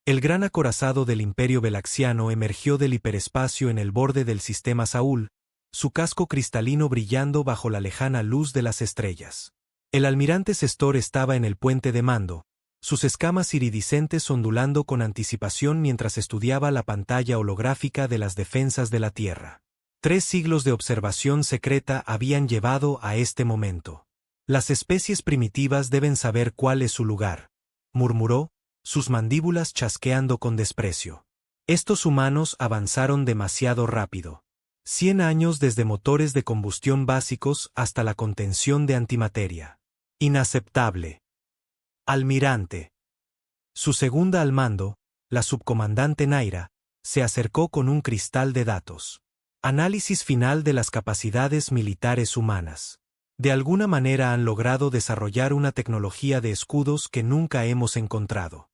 El gran acorazado del Imperio Velaxiano emergió del hiperespacio en el borde del sistema Saúl, su casco cristalino brillando bajo la lejana luz de las estrellas. El almirante Sestor estaba en el puente de mando, sus escamas iridiscentes ondulando con anticipación mientras estudiaba la pantalla holográfica de las defensas de la Tierra. 3 siglos de observación secreta habían llevado a este momento. Las especies primitivas deben saber cuál es su lugar, murmuró, sus mandíbulas chasqueando con desprecio. Estos humanos avanzaron demasiado rápido. 100 años desde motores de combustión básicos hasta la contención de antimateria. Inaceptable. Almirante. Su segunda al mando, la subcomandante Naira, se acercó con un cristal de datos. Análisis final de las capacidades militares humanas. De alguna manera han logrado desarrollar una tecnología de escudos que nunca hemos encontrado.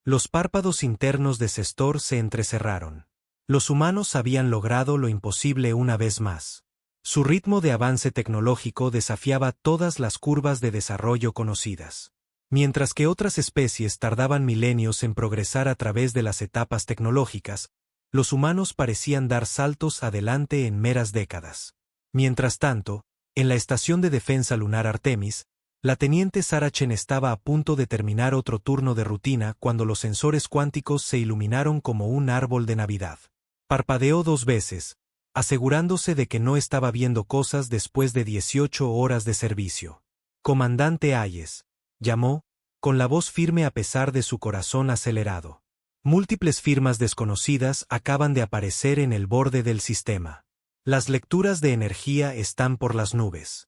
Los párpados internos de Sestor se entrecerraron. Los humanos habían logrado lo imposible una vez más. Su ritmo de avance tecnológico desafiaba todas las curvas de desarrollo conocidas. Mientras que otras especies tardaban milenios en progresar a través de las etapas tecnológicas, los humanos parecían dar saltos adelante en meras décadas. Mientras tanto, en la Estación de Defensa Lunar Artemis, la teniente Sarah Chen estaba a punto de terminar otro turno de rutina cuando los sensores cuánticos se iluminaron como un árbol de Navidad. Parpadeó 2 veces, asegurándose de que no estaba viendo cosas después de 18 horas de servicio. «Comandante Hayes», llamó, con la voz firme a pesar de su corazón acelerado. Múltiples firmas desconocidas acaban de aparecer en el borde del sistema. Las lecturas de energía están por las nubes.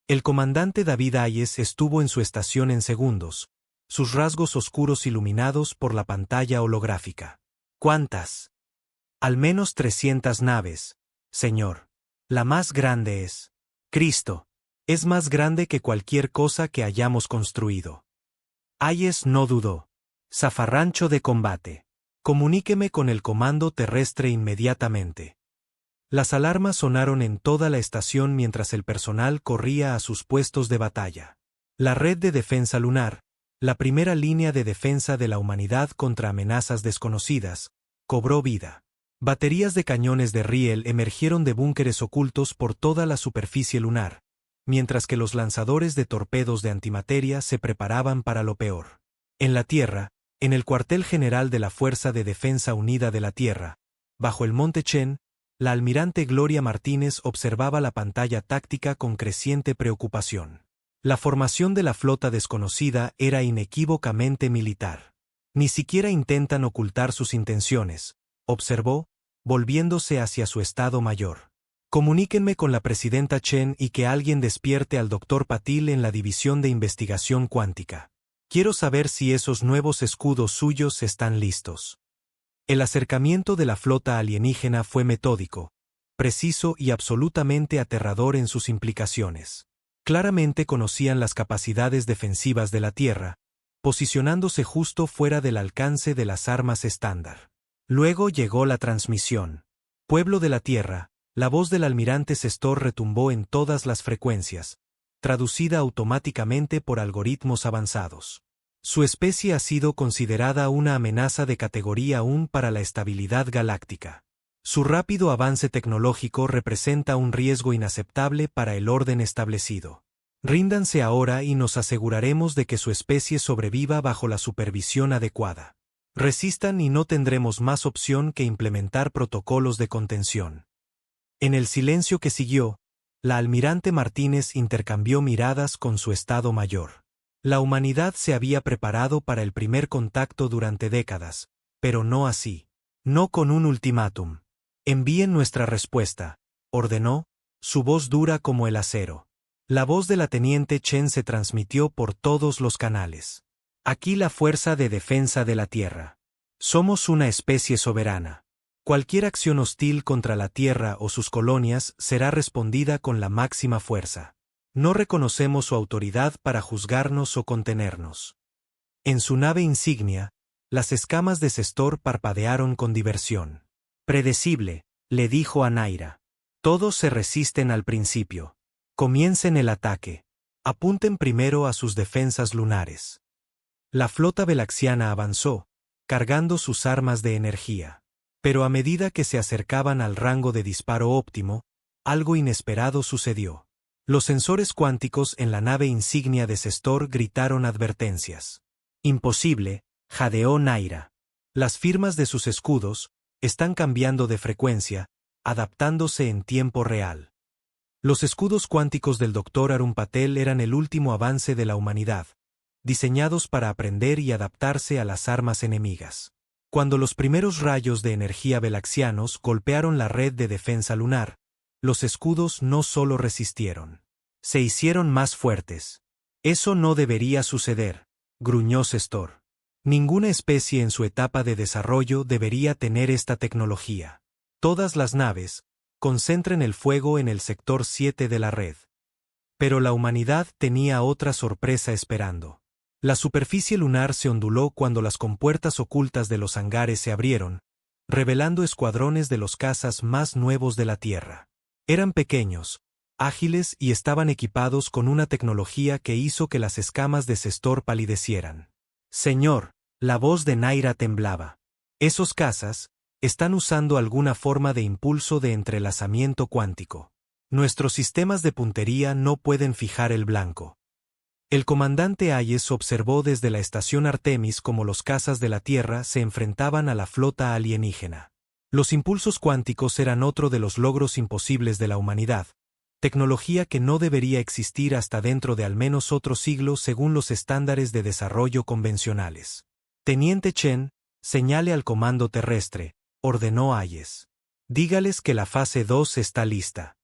El comandante David Hayes estuvo en su estación en segundos, sus rasgos oscuros iluminados por la pantalla holográfica. «¿Cuántas?» «Al menos 300 naves, señor. La más grande es Cristo. Es más grande que cualquier cosa que hayamos construido». Hayes no dudó. «Zafarrancho de combate. Comuníqueme con el comando terrestre inmediatamente». Las alarmas sonaron en toda la estación mientras el personal corría a sus puestos de batalla. La red de defensa lunar, la primera línea de defensa de la humanidad contra amenazas desconocidas, cobró vida. Baterías de cañones de riel emergieron de búnkeres ocultos por toda la superficie lunar, mientras que los lanzadores de torpedos de antimateria se preparaban para lo peor. En la Tierra, en el cuartel general de la Fuerza de Defensa Unida de la Tierra, bajo el Monte Chen, la almirante Gloria Martínez observaba la pantalla táctica con creciente preocupación. La formación de la flota desconocida era inequívocamente militar. Ni siquiera intentan ocultar sus intenciones, observó, volviéndose hacia su Estado Mayor. Comuníquenme con la presidenta Chen y que alguien despierte al Dr. Patil en la División de Investigación Cuántica. Quiero saber si esos nuevos escudos suyos están listos. El acercamiento de la flota alienígena fue metódico, preciso y absolutamente aterrador en sus implicaciones. Claramente conocían las capacidades defensivas de la Tierra, posicionándose justo fuera del alcance de las armas estándar. Luego llegó la transmisión. «Pueblo de la Tierra», la voz del almirante Sestor retumbó en todas las frecuencias, traducida automáticamente por algoritmos avanzados. Su especie ha sido considerada una amenaza de categoría 1 para la estabilidad galáctica. Su rápido avance tecnológico representa un riesgo inaceptable para el orden establecido. Ríndanse ahora y nos aseguraremos de que su especie sobreviva bajo la supervisión adecuada. Resistan y no tendremos más opción que implementar protocolos de contención. En el silencio que siguió, la almirante Martínez intercambió miradas con su Estado Mayor. La humanidad se había preparado para el primer contacto durante décadas, pero no así. No con un ultimátum. «Envíen nuestra respuesta», ordenó, su voz dura como el acero. La voz de la teniente Chen se transmitió por todos los canales. «Aquí la Fuerza de Defensa de la Tierra. Somos una especie soberana. Cualquier acción hostil contra la Tierra o sus colonias será respondida con la máxima fuerza. No reconocemos su autoridad para juzgarnos o contenernos». En su nave insignia, las escamas de Sestor parpadearon con diversión. «Predecible», le dijo a Naira. «Todos se resisten al principio. Comiencen el ataque. Apunten primero a sus defensas lunares». La flota velaxiana avanzó, cargando sus armas de energía. Pero a medida que se acercaban al rango de disparo óptimo, algo inesperado sucedió. Los sensores cuánticos en la nave insignia de Sestor gritaron advertencias. Imposible, jadeó Naira. Las firmas de sus escudos están cambiando de frecuencia, adaptándose en tiempo real. Los escudos cuánticos del Dr. Arun Patel eran el último avance de la humanidad, diseñados para aprender y adaptarse a las armas enemigas. Cuando los primeros rayos de energía velaxianos golpearon la red de defensa lunar, los escudos no solo resistieron, se hicieron más fuertes. Eso no debería suceder, gruñó Sestor. Ninguna especie en su etapa de desarrollo debería tener esta tecnología. Todas las naves concentren el fuego en el sector 7 de la red. Pero la humanidad tenía otra sorpresa esperando. La superficie lunar se onduló cuando las compuertas ocultas de los hangares se abrieron, revelando escuadrones de los cazas más nuevos de la Tierra. Eran pequeños, ágiles y estaban equipados con una tecnología que hizo que las escamas de Sestor palidecieran. Señor, la voz de Naira temblaba. Esos cazas están usando alguna forma de impulso de entrelazamiento cuántico. Nuestros sistemas de puntería no pueden fijar el blanco. El comandante Hayes observó desde la estación Artemis cómo los cazas de la Tierra se enfrentaban a la flota alienígena. Los impulsos cuánticos eran otro de los logros imposibles de la humanidad, tecnología que no debería existir hasta dentro de al menos otro siglo según los estándares de desarrollo convencionales. Teniente Chen, señale al comando terrestre, ordenó Hayes. Dígales que la fase 2 está lista.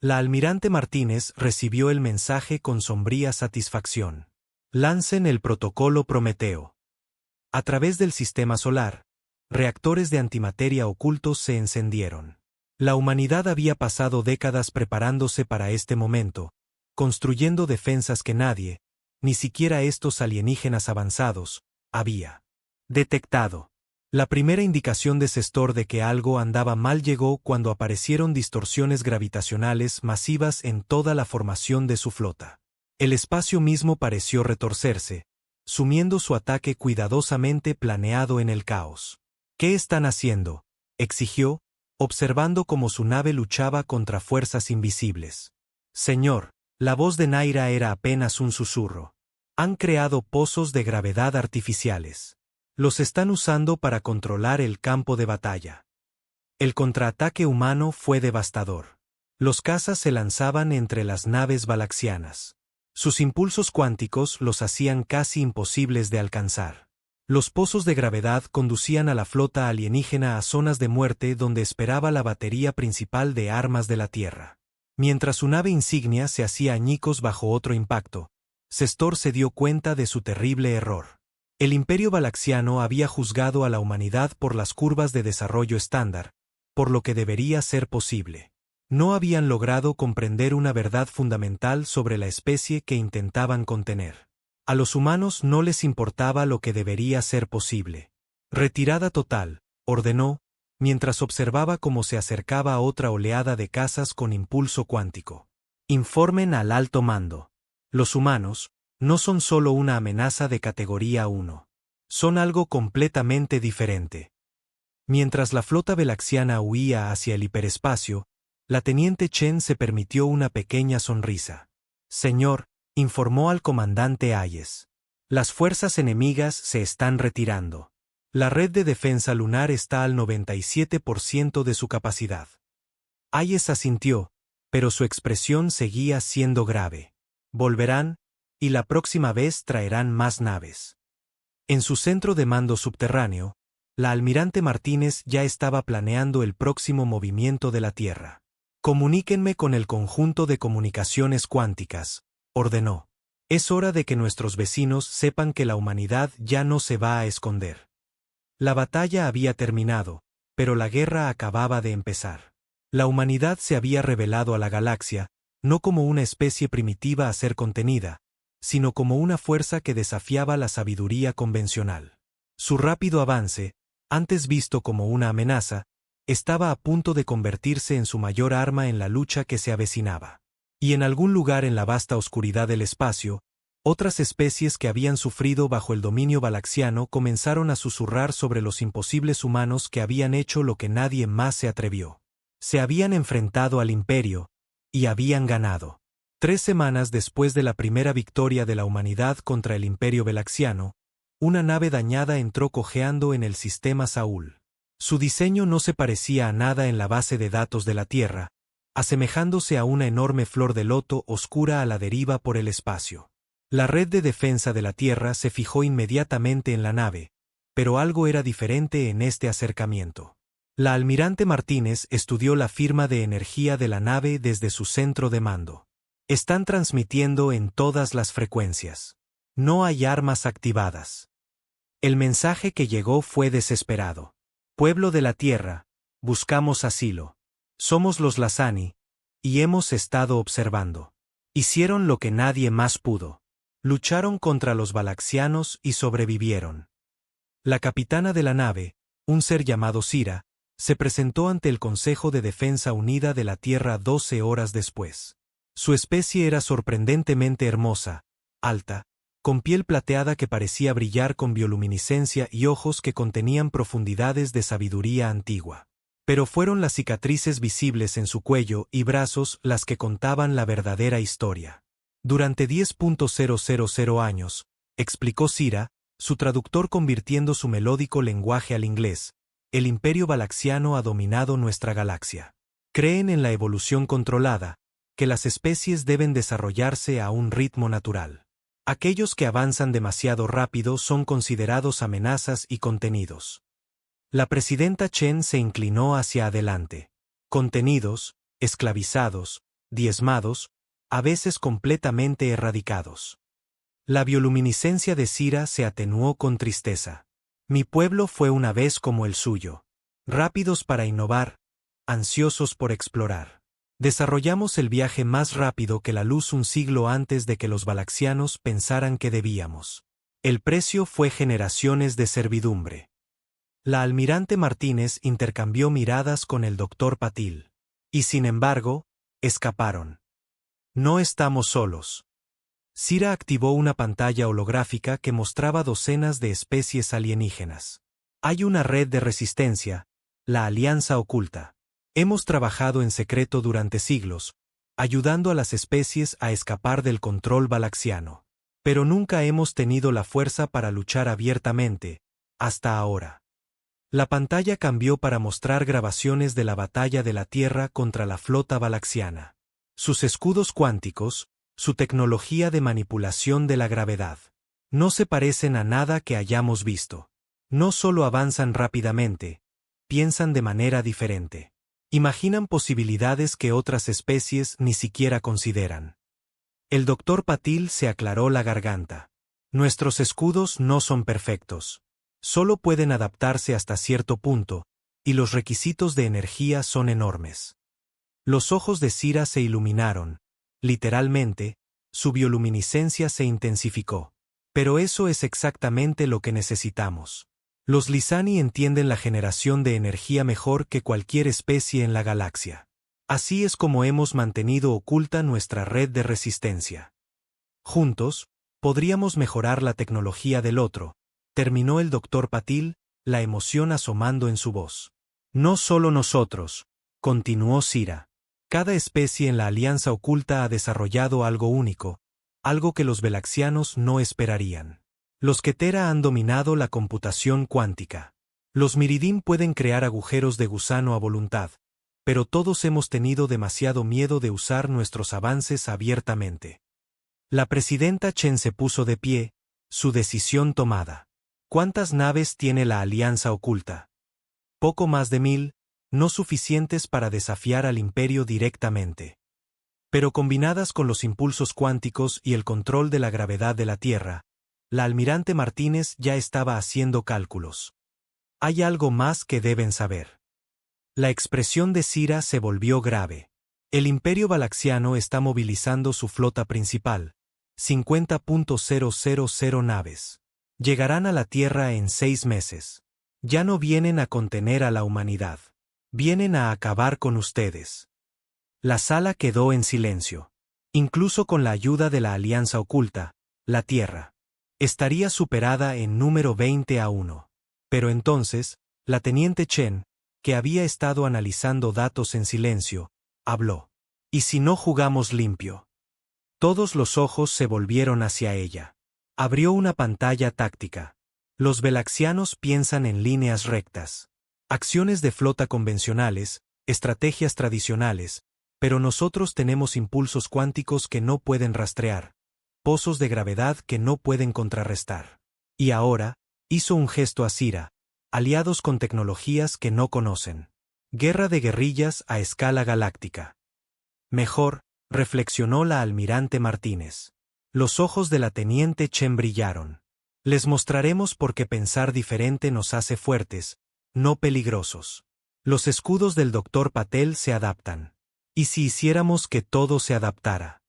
La almirante Martínez recibió el mensaje con sombría satisfacción. Lancen el protocolo Prometeo. A través del sistema solar, reactores de antimateria ocultos se encendieron. La humanidad había pasado décadas preparándose para este momento, construyendo defensas que nadie, ni siquiera estos alienígenas avanzados, había detectado. La primera indicación de Sestor de que algo andaba mal llegó cuando aparecieron distorsiones gravitacionales masivas en toda la formación de su flota. El espacio mismo pareció retorcerse, sumiendo su ataque cuidadosamente planeado en el caos. ¿Qué están haciendo?, exigió, observando cómo su nave luchaba contra fuerzas invisibles. Señor, la voz de Naira era apenas un susurro. Han creado pozos de gravedad artificiales. Los están usando para controlar el campo de batalla. El contraataque humano fue devastador. Los cazas se lanzaban entre las naves valaxianas. Sus impulsos cuánticos los hacían casi imposibles de alcanzar. Los pozos de gravedad conducían a la flota alienígena a zonas de muerte donde esperaba la batería principal de armas de la Tierra. Mientras su nave insignia se hacía añicos bajo otro impacto, Sestor se dio cuenta de su terrible error. El Imperio Valaxiano había juzgado a la humanidad por las curvas de desarrollo estándar, por lo que debería ser posible. No habían logrado comprender una verdad fundamental sobre la especie que intentaban contener. A los humanos no les importaba lo que debería ser posible. Retirada total, ordenó, mientras observaba cómo se acercaba otra oleada de cazas con impulso cuántico. Informen al alto mando. Los humanos no son solo una amenaza de categoría 1. Son algo completamente diferente. Mientras la flota velaxiana huía hacia el hiperespacio, la teniente Chen se permitió una pequeña sonrisa. Señor, informó al comandante Hayes. Las fuerzas enemigas se están retirando. La red de defensa lunar está al 97% de su capacidad. Hayes asintió, pero su expresión seguía siendo grave. Volverán, y la próxima vez traerán más naves. En su centro de mando subterráneo, la almirante Martínez ya estaba planeando el próximo movimiento de la Tierra. Comuníquenme con el conjunto de comunicaciones cuánticas, ordenó. Es hora de que nuestros vecinos sepan que la humanidad ya no se va a esconder. La batalla había terminado, pero la guerra acababa de empezar. La humanidad se había revelado a la galaxia, no como una especie primitiva a ser contenida, sino como una fuerza que desafiaba la sabiduría convencional. Su rápido avance, antes visto como una amenaza, estaba a punto de convertirse en su mayor arma en la lucha que se avecinaba. Y en algún lugar en la vasta oscuridad del espacio, Otras especies que habían sufrido bajo el dominio valaxiano comenzaron a susurrar sobre los imposibles humanos que habían hecho lo que nadie más se atrevió. Se habían enfrentado al imperio, y habían ganado. 3 semanas después de la primera victoria de la humanidad contra el imperio valaxiano, una nave dañada entró cojeando en el sistema Saúl. Su diseño no se parecía a nada en la base de datos de la Tierra, asemejándose a una enorme flor de loto oscura a la deriva por el espacio. La red de defensa de la Tierra se fijó inmediatamente en la nave, pero algo era diferente en este acercamiento. La almirante Martínez estudió la firma de energía de la nave desde su centro de mando. Están transmitiendo en todas las frecuencias. No hay armas activadas. El mensaje que llegó fue desesperado. Pueblo de la Tierra, buscamos asilo. Somos los Lázani, y hemos estado observando. Hicieron lo que nadie más pudo. Lucharon contra los valaxianos y sobrevivieron. La capitana de la nave, un ser llamado Sira, se presentó ante el Consejo de Defensa Unida de la Tierra 12 horas después. Su especie era sorprendentemente hermosa, alta, con piel plateada que parecía brillar con bioluminiscencia y ojos que contenían profundidades de sabiduría antigua. Pero fueron las cicatrices visibles en su cuello y brazos las que contaban la verdadera historia. Durante 10.000 años, explicó Sira, su traductor convirtiendo su melódico lenguaje al inglés, el imperio valaxiano ha dominado nuestra galaxia. Creen en la evolución controlada, que las especies deben desarrollarse a un ritmo natural. Aquellos que avanzan demasiado rápido son considerados amenazas y contenidos. La presidenta Chen se inclinó hacia adelante. Contenidos, esclavizados, diezmados, a veces completamente erradicados. La bioluminiscencia de Sira se atenuó con tristeza. Mi pueblo fue una vez como el suyo. Rápidos para innovar, ansiosos por explorar. Desarrollamos el viaje más rápido que la luz un siglo antes de que los valaxianos pensaran que debíamos. El precio fue generaciones de servidumbre. La almirante Martínez intercambió miradas con el doctor Patil. Y sin embargo, escaparon. No estamos solos. Sira activó una pantalla holográfica que mostraba docenas de especies alienígenas. Hay una red de resistencia, la Alianza Oculta. Hemos trabajado en secreto durante siglos, ayudando a las especies a escapar del control valaxiano. Pero nunca hemos tenido la fuerza para luchar abiertamente, hasta ahora. La pantalla cambió para mostrar grabaciones de la batalla de la Tierra contra la flota valaxiana. Sus escudos cuánticos, su tecnología de manipulación de la gravedad. No se parecen a nada que hayamos visto. No solo avanzan rápidamente, piensan de manera diferente. Imaginan posibilidades que otras especies ni siquiera consideran. El doctor Patil se aclaró la garganta. Nuestros escudos no son perfectos. Solo pueden adaptarse hasta cierto punto, y los requisitos de energía son enormes. Los ojos de Sira se iluminaron. Literalmente, su bioluminiscencia se intensificó. Pero eso es exactamente lo que necesitamos. Los Lázani entienden la generación de energía mejor que cualquier especie en la galaxia. Así es como hemos mantenido oculta nuestra red de resistencia. Juntos, podríamos mejorar la tecnología del otro, terminó el doctor Patil, la emoción asomando en su voz. No solo nosotros, continuó Sira. Cada especie en la Alianza Oculta ha desarrollado algo único, algo que los valaxianos no esperarían. Los Ketera han dominado la computación cuántica. Los Miridim pueden crear agujeros de gusano a voluntad, pero todos hemos tenido demasiado miedo de usar nuestros avances abiertamente. La presidenta Chen se puso de pie, su decisión tomada. ¿Cuántas naves tiene la Alianza Oculta? Poco más de 1000, no suficientes para desafiar al imperio directamente. Pero combinadas con los impulsos cuánticos y el control de la gravedad de la Tierra, la almirante Martínez ya estaba haciendo cálculos. Hay algo más que deben saber. La expresión de Sira se volvió grave. El imperio valaxiano está movilizando su flota principal, 50.000 naves. Llegarán a la Tierra en 6 meses. Ya no vienen a contener a la humanidad. Vienen a acabar con ustedes. La sala quedó en silencio. Incluso con la ayuda de la Alianza Oculta, la Tierra estaría superada en número 20-1. Pero entonces, la teniente Chen, que había estado analizando datos en silencio, habló. ¿Y si no jugamos limpio? Todos los ojos se volvieron hacia ella. Abrió una pantalla táctica. Los velaxianos piensan en líneas rectas. Acciones de flota convencionales, estrategias tradicionales, pero nosotros tenemos impulsos cuánticos que no pueden rastrear, pozos de gravedad que no pueden contrarrestar. Y ahora, hizo un gesto a Sira, aliados con tecnologías que no conocen. Guerra de guerrillas a escala galáctica. Mejor, reflexionó la almirante Martínez. Los ojos de la teniente Chen brillaron. Les mostraremos por qué pensar diferente nos hace fuertes, no peligrosos. Los escudos del Dr. Patel se adaptan. ¿Y si hiciéramos que todo se adaptara?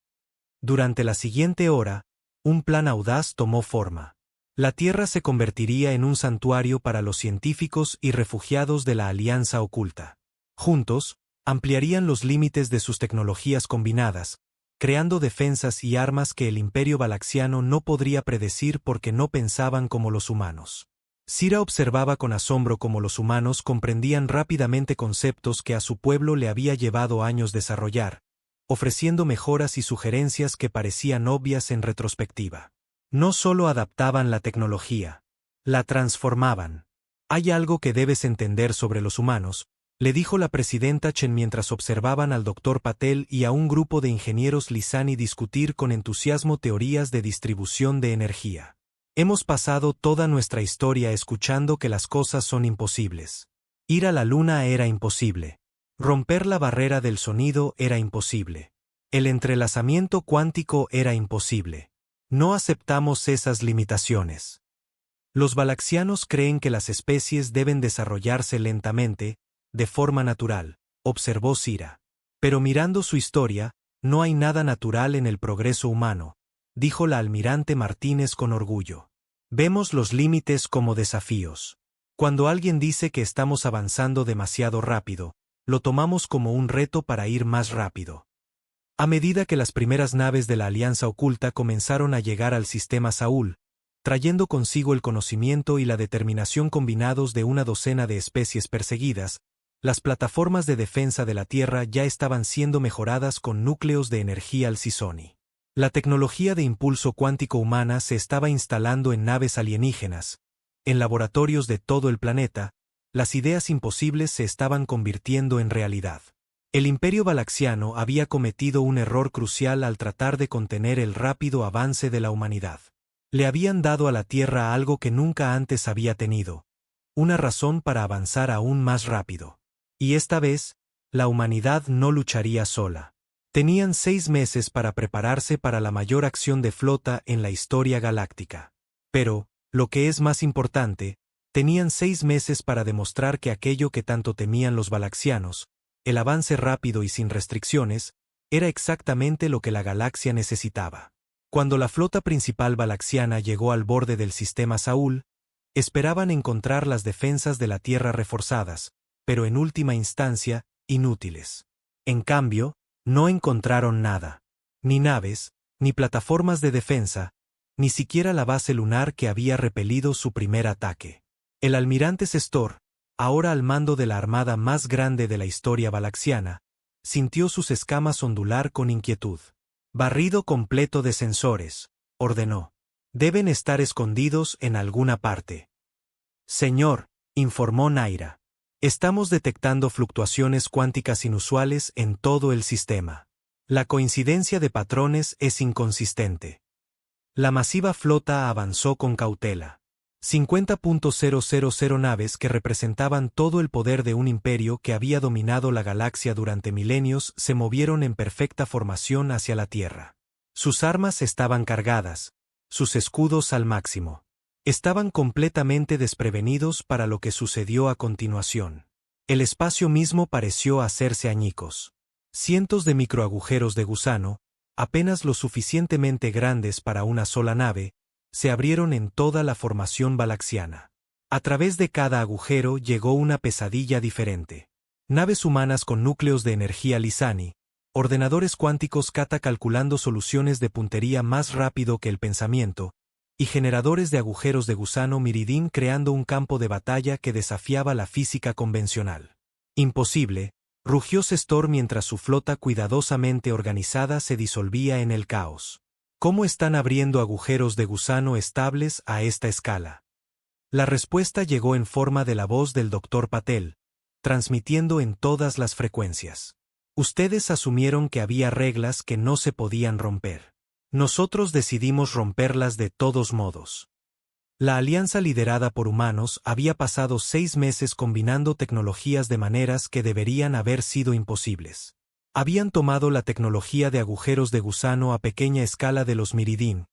Durante la siguiente hora, un plan audaz tomó forma. La Tierra se convertiría en un santuario para los científicos y refugiados de la Alianza Oculta. Juntos, ampliarían los límites de sus tecnologías combinadas, creando defensas y armas que el Imperio Valaxiano no podría predecir porque no pensaban como los humanos. Sira observaba con asombro cómo los humanos comprendían rápidamente conceptos que a su pueblo le había llevado años desarrollar, ofreciendo mejoras y sugerencias que parecían obvias en retrospectiva. No solo adaptaban la tecnología, la transformaban. Hay algo que debes entender sobre los humanos, le dijo la presidenta Chen mientras observaban al Dr. Patel y a un grupo de ingenieros Lisani discutir con entusiasmo teorías de distribución de energía. Hemos pasado toda nuestra historia escuchando que las cosas son imposibles. Ir a la luna era imposible. Romper la barrera del sonido era imposible. El entrelazamiento cuántico era imposible. No aceptamos esas limitaciones. Los valaxianos creen que las especies deben desarrollarse lentamente, de forma natural, observó Sira. Pero mirando su historia, no hay nada natural en el progreso humano, dijo la almirante Martínez con orgullo. Vemos los límites como desafíos. Cuando alguien dice que estamos avanzando demasiado rápido, lo tomamos como un reto para ir más rápido. A medida que las primeras naves de la Alianza Oculta comenzaron a llegar al sistema Saúl, trayendo consigo el conocimiento y la determinación combinados de una docena de especies perseguidas, las plataformas de defensa de la Tierra ya estaban siendo mejoradas con núcleos de energía Alcisoni. La tecnología de impulso cuántico humana se estaba instalando en naves alienígenas, en laboratorios de todo el planeta, las ideas imposibles se estaban convirtiendo en realidad. El Imperio Valaxiano había cometido un error crucial al tratar de contener el rápido avance de la humanidad. Le habían dado a la Tierra algo que nunca antes había tenido, una razón para avanzar aún más rápido. Y esta vez, la humanidad no lucharía sola. Tenían 6 meses para prepararse para la mayor acción de flota en la historia galáctica. Pero, lo que es más importante, tenían 6 meses para demostrar que aquello que tanto temían los valaxianos, el avance rápido y sin restricciones, era exactamente lo que la galaxia necesitaba. Cuando la flota principal valaxiana llegó al borde del sistema Saúl, esperaban encontrar las defensas de la Tierra reforzadas, pero en última instancia, inútiles. En cambio, no encontraron nada. Ni naves, ni plataformas de defensa, ni siquiera la base lunar que había repelido su primer ataque. El almirante Sestor, ahora al mando de la armada más grande de la historia valaxiana, sintió sus escamas ondular con inquietud. Barrido completo de sensores, ordenó. Deben estar escondidos en alguna parte. Señor, informó Naira. Estamos detectando fluctuaciones cuánticas inusuales en todo el sistema. La coincidencia de patrones es inconsistente. La masiva flota avanzó con cautela. 50.000 naves que representaban todo el poder de un imperio que había dominado la galaxia durante milenios se movieron en perfecta formación hacia la Tierra. Sus armas estaban cargadas, sus escudos al máximo. Estaban completamente desprevenidos para lo que sucedió a continuación. El espacio mismo pareció hacerse añicos. Cientos de microagujeros de gusano, apenas lo suficientemente grandes para una sola nave, se abrieron en toda la formación valaxiana. A través de cada agujero llegó una pesadilla diferente. Naves humanas con núcleos de energía Lisani, ordenadores cuánticos Kata calculando soluciones de puntería más rápido que el pensamiento, y generadores de agujeros de gusano Miridin creando un campo de batalla que desafiaba la física convencional. Imposible, rugió Sestor mientras su flota cuidadosamente organizada se disolvía en el caos. ¿Cómo están abriendo agujeros de gusano estables a esta escala? La respuesta llegó en forma de la voz del Dr. Patel, transmitiendo en todas las frecuencias. Ustedes asumieron que había reglas que no se podían romper. Nosotros decidimos romperlas de todos modos. La alianza liderada por humanos había pasado 6 meses combinando tecnologías de maneras que deberían haber sido imposibles. Habían tomado la tecnología de agujeros de gusano a pequeña escala de los Miridin,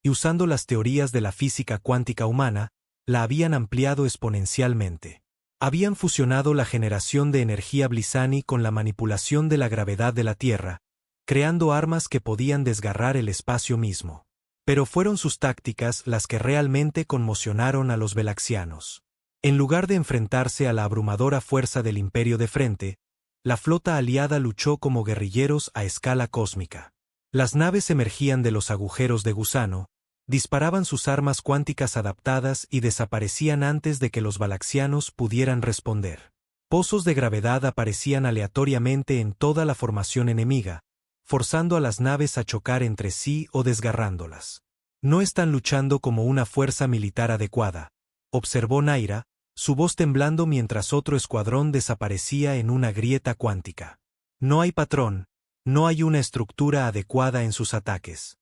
y usando las teorías de la física cuántica humana, la habían ampliado exponencialmente. Habían fusionado la generación de energía Blisani con la manipulación de la gravedad de la Tierra, creando armas que podían desgarrar el espacio mismo. Pero fueron sus tácticas las que realmente conmocionaron a los velaxianos. En lugar de enfrentarse a la abrumadora fuerza del Imperio de frente, la flota aliada luchó como guerrilleros a escala cósmica. Las naves emergían de los agujeros de gusano, disparaban sus armas cuánticas adaptadas y desaparecían antes de que los valaxianos pudieran responder. Pozos de gravedad aparecían aleatoriamente en toda la formación enemiga, forzando a las naves a chocar entre sí o desgarrándolas. No están luchando como una fuerza militar adecuada, observó Naira, su voz temblando mientras otro escuadrón desaparecía en una grieta cuántica. No hay patrón, no hay una estructura adecuada en sus ataques.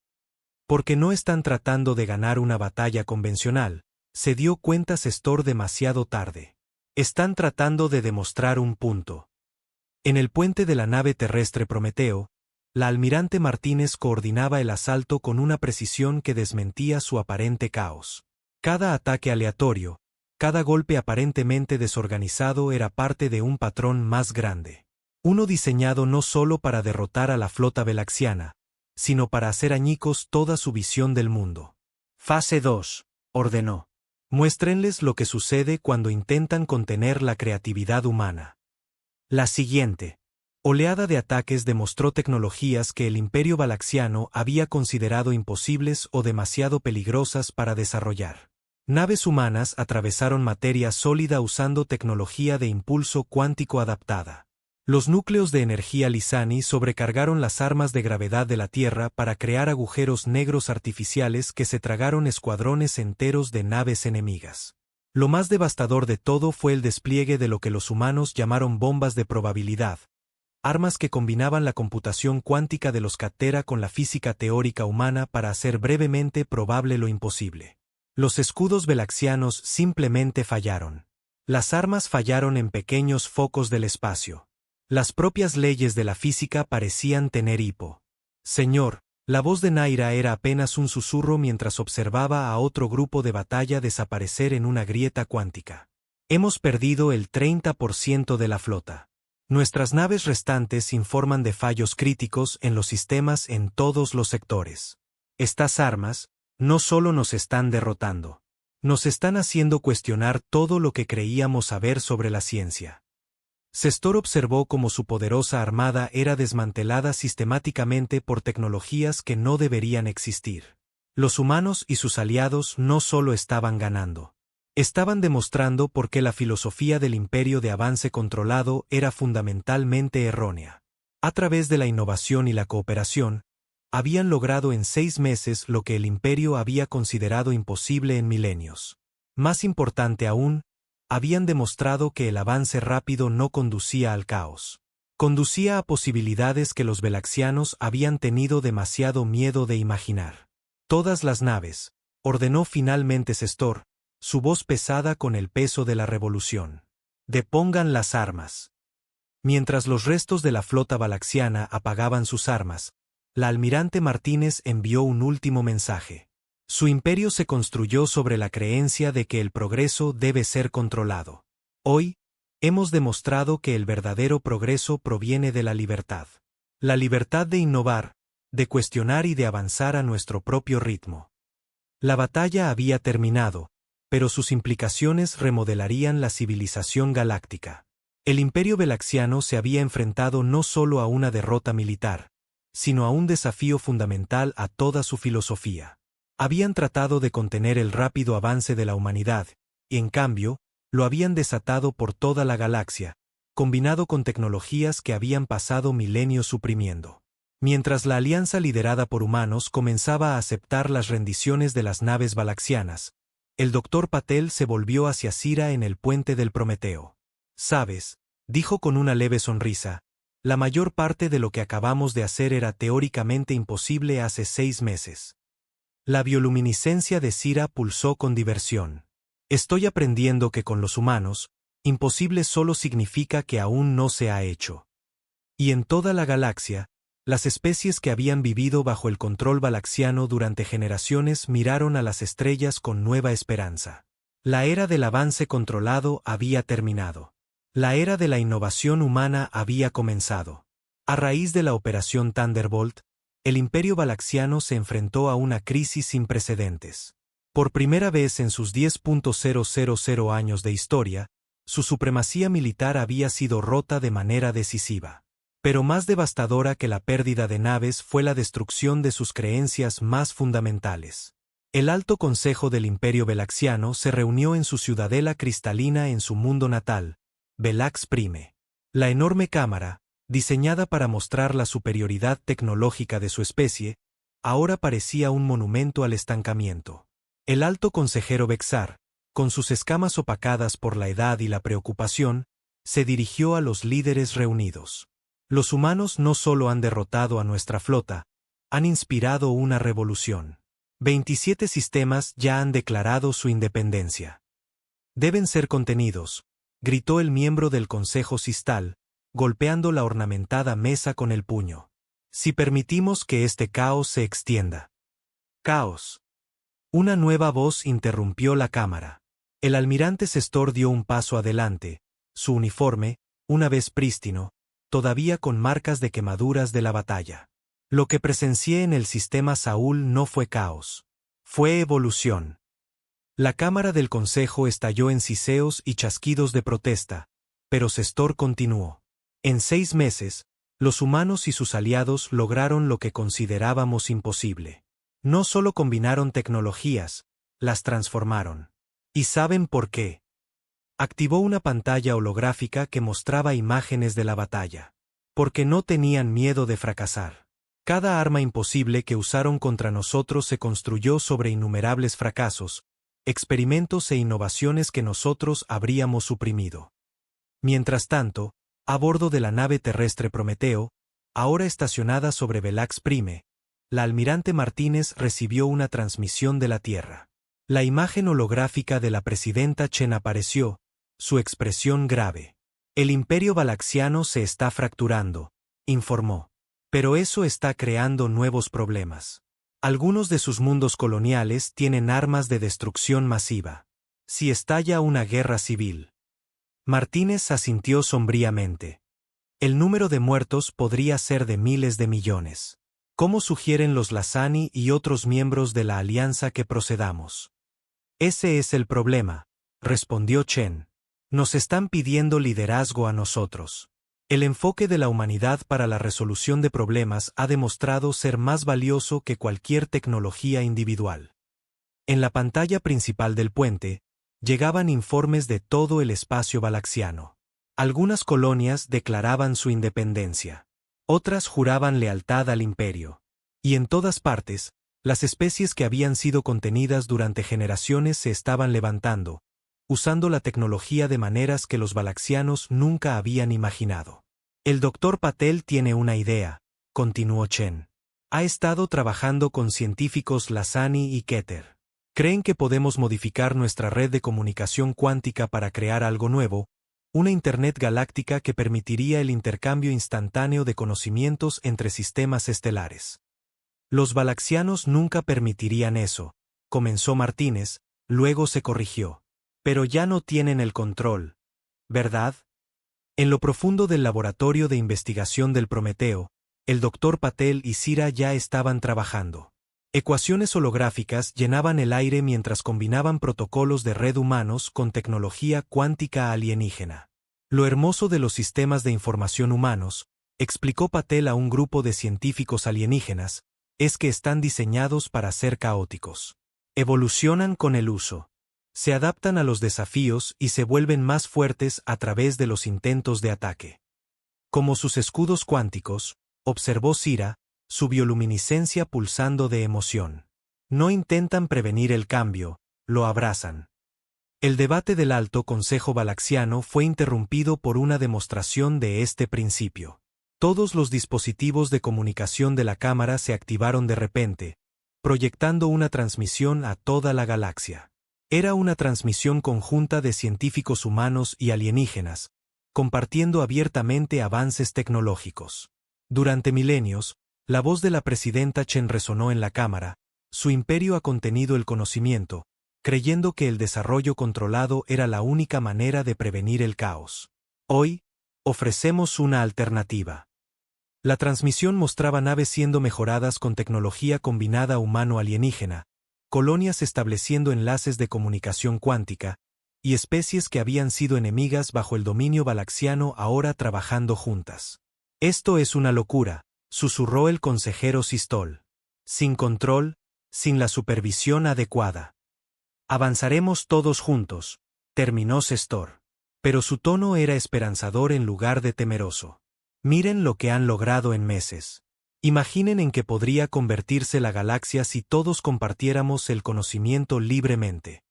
Porque no están tratando de ganar una batalla convencional, se dio cuenta Sestor demasiado tarde. Están tratando de demostrar un punto. En el puente de la nave terrestre Prometeo, la almirante Martínez coordinaba el asalto con una precisión que desmentía su aparente caos. Cada ataque aleatorio, cada golpe aparentemente desorganizado era parte de un patrón más grande. Uno diseñado no solo para derrotar a la flota velaxiana, sino para hacer añicos toda su visión del mundo. Fase 2, ordenó. Muéstrenles lo que sucede cuando intentan contener la creatividad humana. La siguiente oleada de ataques demostró tecnologías que el Imperio Valaxiano había considerado imposibles o demasiado peligrosas para desarrollar. Naves humanas atravesaron materia sólida usando tecnología de impulso cuántico adaptada. Los núcleos de energía Lisani sobrecargaron las armas de gravedad de la Tierra para crear agujeros negros artificiales que se tragaron escuadrones enteros de naves enemigas. Lo más devastador de todo fue el despliegue de lo que los humanos llamaron bombas de probabilidad, armas que combinaban la computación cuántica de los Catera con la física teórica humana para hacer brevemente probable lo imposible. Los escudos velaxianos simplemente fallaron. Las armas fallaron en pequeños focos del espacio. Las propias leyes de la física parecían tener hipo. Señor, la voz de Naira era apenas un susurro mientras observaba a otro grupo de batalla desaparecer en una grieta cuántica. Hemos perdido el 30% de la flota. Nuestras naves restantes informan de fallos críticos en los sistemas en todos los sectores. Estas armas no solo nos están derrotando, nos están haciendo cuestionar todo lo que creíamos saber sobre la ciencia. Sestor observó cómo su poderosa armada era desmantelada sistemáticamente por tecnologías que no deberían existir. Los humanos y sus aliados no solo estaban ganando. Estaban demostrando por qué la filosofía del imperio de avance controlado era fundamentalmente errónea. A través de la innovación y la cooperación, habían logrado en 6 meses lo que el imperio había considerado imposible en milenios. Más importante aún, habían demostrado que el avance rápido no conducía al caos. Conducía a posibilidades que los velaxianos habían tenido demasiado miedo de imaginar. Todas las naves, ordenó finalmente Sestor, su voz pesada con el peso de la revolución. Depongan las armas. Mientras los restos de la flota valaxiana apagaban sus armas, la almirante Martínez envió un último mensaje. Su imperio se construyó sobre la creencia de que el progreso debe ser controlado. Hoy, hemos demostrado que el verdadero progreso proviene de la libertad. La libertad de innovar, de cuestionar y de avanzar a nuestro propio ritmo. La batalla había terminado, pero sus implicaciones remodelarían la civilización galáctica. El Imperio Belaxiano se había enfrentado no solo a una derrota militar, sino a un desafío fundamental a toda su filosofía. Habían tratado de contener el rápido avance de la humanidad, y en cambio, lo habían desatado por toda la galaxia, combinado con tecnologías que habían pasado milenios suprimiendo. Mientras la alianza liderada por humanos comenzaba a aceptar las rendiciones de las naves balaxianas, el Dr. Patel se volvió hacia Sira en el puente del Prometeo. «Sabes», dijo con una leve sonrisa, «la mayor parte de lo que acabamos de hacer era teóricamente imposible hace 6 meses». La bioluminiscencia de Sira pulsó con diversión. «Estoy aprendiendo que con los humanos, imposible solo significa que aún no se ha hecho». Y en toda la galaxia, las especies que habían vivido bajo el control balaxiano durante generaciones miraron a las estrellas con nueva esperanza. La era del avance controlado había terminado. La era de la innovación humana había comenzado. A raíz de la Operación Thunderbolt, el Imperio Balaxiano se enfrentó a una crisis sin precedentes. Por primera vez en sus 10.000 años de historia, su supremacía militar había sido rota de manera decisiva. Pero más devastadora que la pérdida de naves fue la destrucción de sus creencias más fundamentales. El Alto Consejo del Imperio Belaxiano se reunió en su ciudadela cristalina en su mundo natal, Belax Prime. La enorme cámara, diseñada para mostrar la superioridad tecnológica de su especie, ahora parecía un monumento al estancamiento. El alto consejero Bexar, con sus escamas opacadas por la edad y la preocupación, se dirigió a los líderes reunidos. Los humanos no solo han derrotado a nuestra flota, han inspirado una revolución. 27 sistemas ya han declarado su independencia. Deben ser contenidos, gritó el miembro del Consejo Sistal, golpeando la ornamentada mesa con el puño. Si permitimos que este caos se extienda. Caos. Una nueva voz interrumpió la cámara. El almirante Sestor dio un paso adelante, su uniforme, una vez prístino, todavía con marcas de quemaduras de la batalla. Lo que presencié en el sistema Saúl no fue caos. Fue evolución. La cámara del consejo estalló en siseos y chasquidos de protesta, pero Sestor continuó. En 6 meses, los humanos y sus aliados lograron lo que considerábamos imposible. No solo combinaron tecnologías, las transformaron. ¿Y saben por qué? Activó una pantalla holográfica que mostraba imágenes de la batalla. Porque no tenían miedo de fracasar. Cada arma imposible que usaron contra nosotros se construyó sobre innumerables fracasos, experimentos e innovaciones que nosotros habríamos suprimido. Mientras tanto, a bordo de la nave terrestre Prometeo, ahora estacionada sobre Belax Prime, la almirante Martínez recibió una transmisión de la Tierra. La imagen holográfica de la presidenta Chen apareció, su expresión grave. El imperio balaxiano se está fracturando, informó. Pero eso está creando nuevos problemas. Algunos de sus mundos coloniales tienen armas de destrucción masiva. Si estalla una guerra civil. Martínez asintió sombríamente. El número de muertos podría ser de miles de millones. ¿Cómo sugieren los Lazani y otros miembros de la alianza que procedamos? Ese es el problema, respondió Chen. Nos están pidiendo liderazgo a nosotros. El enfoque de la humanidad para la resolución de problemas ha demostrado ser más valioso que cualquier tecnología individual. En la pantalla principal del puente, llegaban informes de todo el espacio balaxiano. Algunas colonias declaraban su independencia. Otras juraban lealtad al imperio. Y en todas partes, las especies que habían sido contenidas durante generaciones se estaban levantando, usando la tecnología de maneras que los balaxianos nunca habían imaginado. El Dr. Patel tiene una idea, continuó Chen. Ha estado trabajando con científicos Lazani y Keter. Creen que podemos modificar nuestra red de comunicación cuántica para crear algo nuevo, una Internet galáctica que permitiría el intercambio instantáneo de conocimientos entre sistemas estelares. Los balaxianos nunca permitirían eso, comenzó Martínez, luego se corrigió. Pero ya no tienen el control, ¿verdad? En lo profundo del laboratorio de investigación del Prometeo, el Dr. Patel y Sira ya estaban trabajando. Ecuaciones holográficas llenaban el aire mientras combinaban protocolos de red humanos con tecnología cuántica alienígena. Lo hermoso de los sistemas de información humanos, explicó Patel a un grupo de científicos alienígenas, es que están diseñados para ser caóticos. Evolucionan con el uso. Se adaptan a los desafíos y se vuelven más fuertes a través de los intentos de ataque. Como sus escudos cuánticos, observó Sira, su bioluminiscencia pulsando de emoción. No intentan prevenir el cambio, lo abrazan. El debate del Alto Consejo Galaxiano fue interrumpido por una demostración de este principio. Todos los dispositivos de comunicación de la Cámara se activaron de repente, proyectando una transmisión a toda la galaxia. Era una transmisión conjunta de científicos humanos y alienígenas, compartiendo abiertamente avances tecnológicos. Durante milenios, la voz de la presidenta Chen resonó en la Cámara. Su imperio ha contenido el conocimiento, creyendo que el desarrollo controlado era la única manera de prevenir el caos. Hoy, ofrecemos una alternativa. La transmisión mostraba naves siendo mejoradas con tecnología combinada humano-alienígena, colonias estableciendo enlaces de comunicación cuántica, y especies que habían sido enemigas bajo el dominio galaxiano ahora trabajando juntas. Esto es una locura, susurró el consejero Sistol. Sin control, sin la supervisión adecuada. Avanzaremos todos juntos, terminó Sestor. Pero su tono era esperanzador en lugar de temeroso. Miren lo que han logrado en meses. Imaginen en qué podría convertirse la galaxia si todos compartiéramos el conocimiento libremente.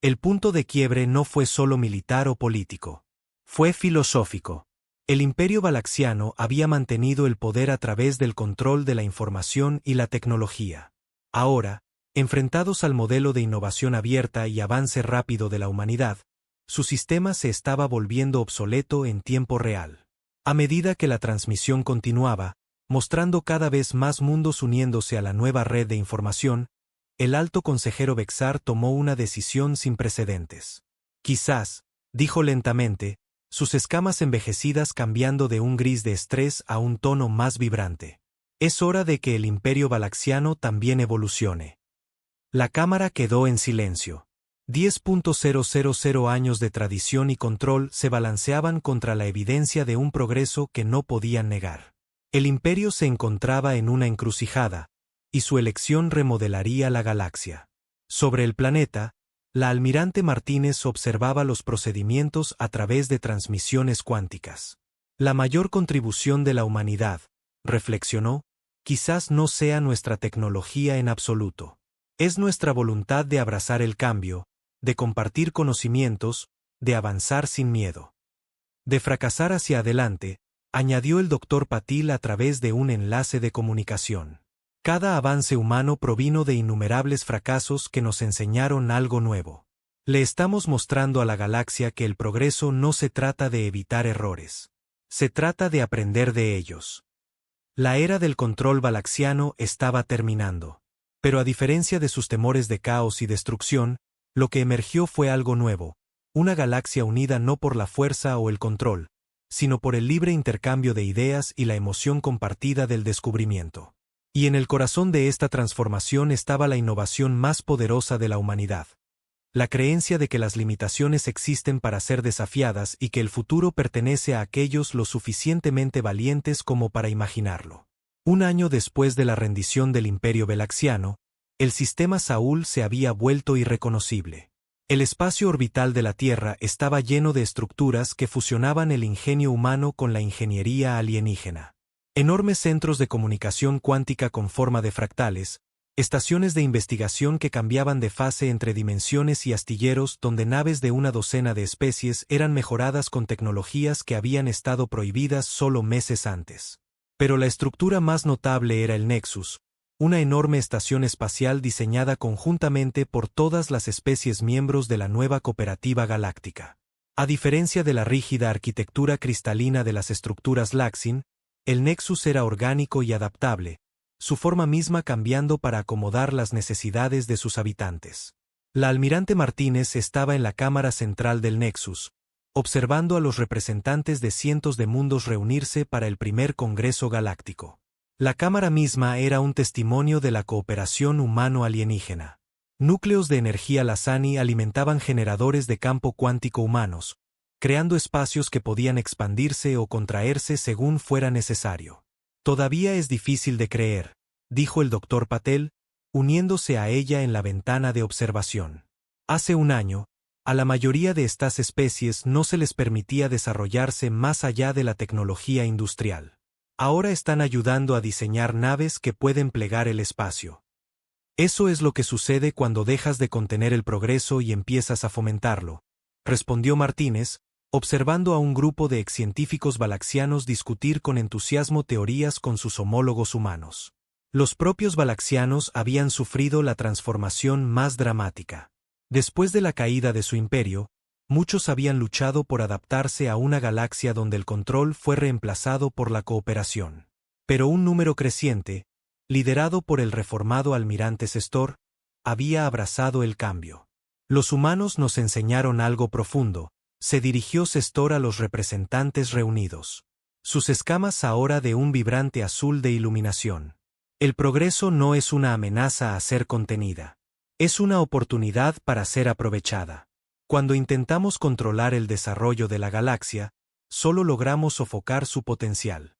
El punto de quiebre no fue solo militar o político. Fue filosófico. El imperio galaxiano había mantenido el poder a través del control de la información y la tecnología. Ahora, enfrentados al modelo de innovación abierta y avance rápido de la humanidad, su sistema se estaba volviendo obsoleto en tiempo real. A medida que la transmisión continuaba, mostrando cada vez más mundos uniéndose a la nueva red de información, el alto consejero Bexar tomó una decisión sin precedentes. Quizás, dijo lentamente, sus escamas envejecidas cambiando de un gris de estrés a un tono más vibrante. Es hora de que el imperio galaxiano también evolucione. La Cámara quedó en silencio. 10.000 años de tradición y control se balanceaban contra la evidencia de un progreso que no podían negar. El imperio se encontraba en una encrucijada, y su elección remodelaría la galaxia. Sobre el planeta, la almirante Martínez observaba los procedimientos a través de transmisiones cuánticas. La mayor contribución de la humanidad, reflexionó, quizás no sea nuestra tecnología en absoluto. Es nuestra voluntad de abrazar el cambio, de compartir conocimientos, de avanzar sin miedo. De fracasar hacia adelante, añadió el Dr. Patil a través de un enlace de comunicación. Cada avance humano provino de innumerables fracasos que nos enseñaron algo nuevo. Le estamos mostrando a la galaxia que el progreso no se trata de evitar errores. Se trata de aprender de ellos. La era del control galaxiano estaba terminando. Pero a diferencia de sus temores de caos y destrucción, lo que emergió fue algo nuevo, una galaxia unida no por la fuerza o el control, sino por el libre intercambio de ideas y la emoción compartida del descubrimiento. Y en el corazón de esta transformación estaba la innovación más poderosa de la humanidad. La creencia de que las limitaciones existen para ser desafiadas y que el futuro pertenece a aquellos lo suficientemente valientes como para imaginarlo. Un año después de la rendición del imperio galaxiano, el sistema Saúl se había vuelto irreconocible. El espacio orbital de la Tierra estaba lleno de estructuras que fusionaban el ingenio humano con la ingeniería alienígena. Enormes centros de comunicación cuántica con forma de fractales, estaciones de investigación que cambiaban de fase entre dimensiones y astilleros donde naves de una docena de especies eran mejoradas con tecnologías que habían estado prohibidas solo meses antes. Pero la estructura más notable era el Nexus, una enorme estación espacial diseñada conjuntamente por todas las especies miembros de la nueva cooperativa galáctica. A diferencia de la rígida arquitectura cristalina de las estructuras Laxin, el Nexus era orgánico y adaptable, su forma misma cambiando para acomodar las necesidades de sus habitantes. La almirante Martínez estaba en la cámara central del Nexus, observando a los representantes de cientos de mundos reunirse para el primer Congreso Galáctico. La cámara misma era un testimonio de la cooperación humano-alienígena. Núcleos de energía Lazani alimentaban generadores de campo cuántico humanos, creando espacios que podían expandirse o contraerse según fuera necesario. Todavía es difícil de creer, dijo el Dr. Patel, uniéndose a ella en la ventana de observación. Hace un año, a la mayoría de estas especies no se les permitía desarrollarse más allá de la tecnología industrial. Ahora están ayudando a diseñar naves que pueden plegar el espacio. Eso es lo que sucede cuando dejas de contener el progreso y empiezas a fomentarlo, respondió Martínez, observando a un grupo de excientíficos balaxianos discutir con entusiasmo teorías con sus homólogos humanos. Los propios balaxianos habían sufrido la transformación más dramática. Después de la caída de su imperio, muchos habían luchado por adaptarse a una galaxia donde el control fue reemplazado por la cooperación. Pero un número creciente, liderado por el reformado almirante Sestor, había abrazado el cambio. Los humanos nos enseñaron algo profundo, se dirigió Sestor a los representantes reunidos. Sus escamas ahora de un vibrante azul de iluminación. El progreso no es una amenaza a ser contenida. Es una oportunidad para ser aprovechada. Cuando intentamos controlar el desarrollo de la galaxia, solo logramos sofocar su potencial.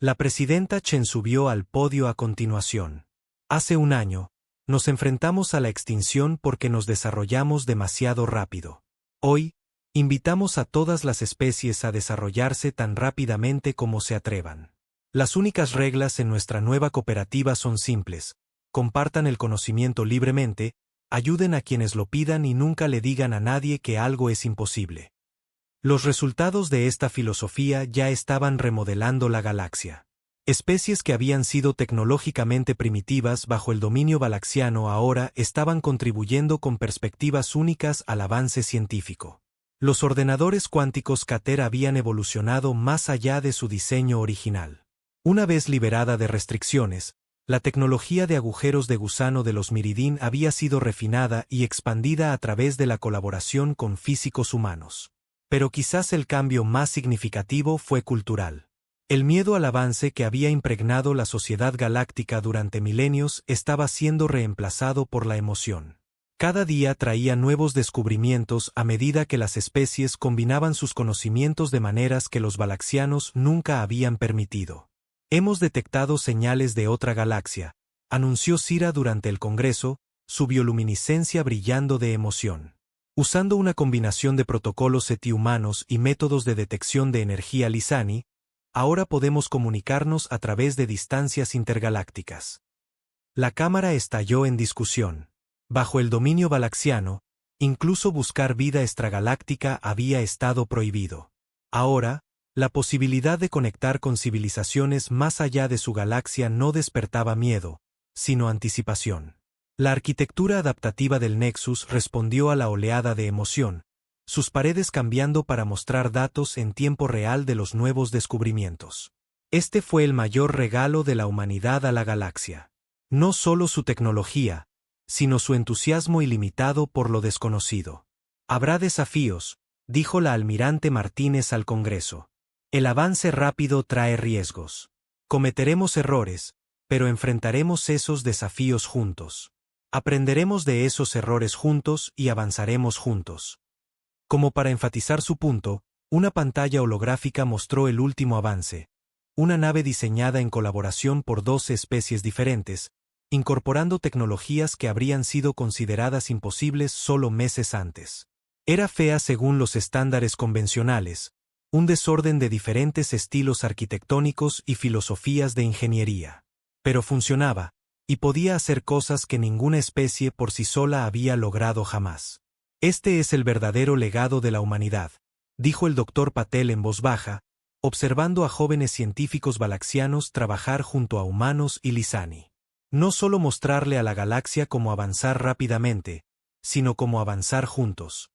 La presidenta Chen subió al podio a continuación. Hace un año, nos enfrentamos a la extinción porque nos desarrollamos demasiado rápido. Hoy, invitamos a todas las especies a desarrollarse tan rápidamente como se atrevan. Las únicas reglas en nuestra nueva cooperativa son simples. Compartan el conocimiento libremente, ayuden a quienes lo pidan y nunca le digan a nadie que algo es imposible. Los resultados de esta filosofía ya estaban remodelando la galaxia. Especies que habían sido tecnológicamente primitivas bajo el dominio balaxiano ahora estaban contribuyendo con perspectivas únicas al avance científico. Los ordenadores cuánticos Cater habían evolucionado más allá de su diseño original. Una vez liberada de restricciones, la tecnología de agujeros de gusano de los Miridín había sido refinada y expandida a través de la colaboración con físicos humanos. Pero quizás el cambio más significativo fue cultural. El miedo al avance que había impregnado la sociedad galáctica durante milenios estaba siendo reemplazado por la emoción. Cada día traía nuevos descubrimientos a medida que las especies combinaban sus conocimientos de maneras que los balaxianos nunca habían permitido. Hemos detectado señales de otra galaxia, anunció Sira durante el Congreso, su bioluminiscencia brillando de emoción. Usando una combinación de protocolos SETI-humanos y métodos de detección de energía Lisani, ahora podemos comunicarnos a través de distancias intergalácticas. La cámara estalló en discusión. Bajo el dominio balaxiano, incluso buscar vida extragaláctica había estado prohibido. Ahora, la posibilidad de conectar con civilizaciones más allá de su galaxia no despertaba miedo, sino anticipación. La arquitectura adaptativa del Nexus respondió a la oleada de emoción, sus paredes cambiando para mostrar datos en tiempo real de los nuevos descubrimientos. Este fue el mayor regalo de la humanidad a la galaxia. No solo su tecnología, sino su entusiasmo ilimitado por lo desconocido. Habrá desafíos, dijo la almirante Martínez al Congreso. El avance rápido trae riesgos. Cometeremos errores, pero enfrentaremos esos desafíos juntos. Aprenderemos de esos errores juntos y avanzaremos juntos. Como para enfatizar su punto, una pantalla holográfica mostró el último avance, una nave diseñada en colaboración por 12 especies diferentes, incorporando tecnologías que habrían sido consideradas imposibles solo meses antes. Era fea según los estándares convencionales, un desorden de diferentes estilos arquitectónicos y filosofías de ingeniería. Pero funcionaba, y podía hacer cosas que ninguna especie por sí sola había logrado jamás. Este es el verdadero legado de la humanidad, dijo el Dr. Patel en voz baja, observando a jóvenes científicos balaxianos trabajar junto a humanos y Lisani. No solo mostrarle a la galaxia cómo avanzar rápidamente, sino cómo avanzar juntos.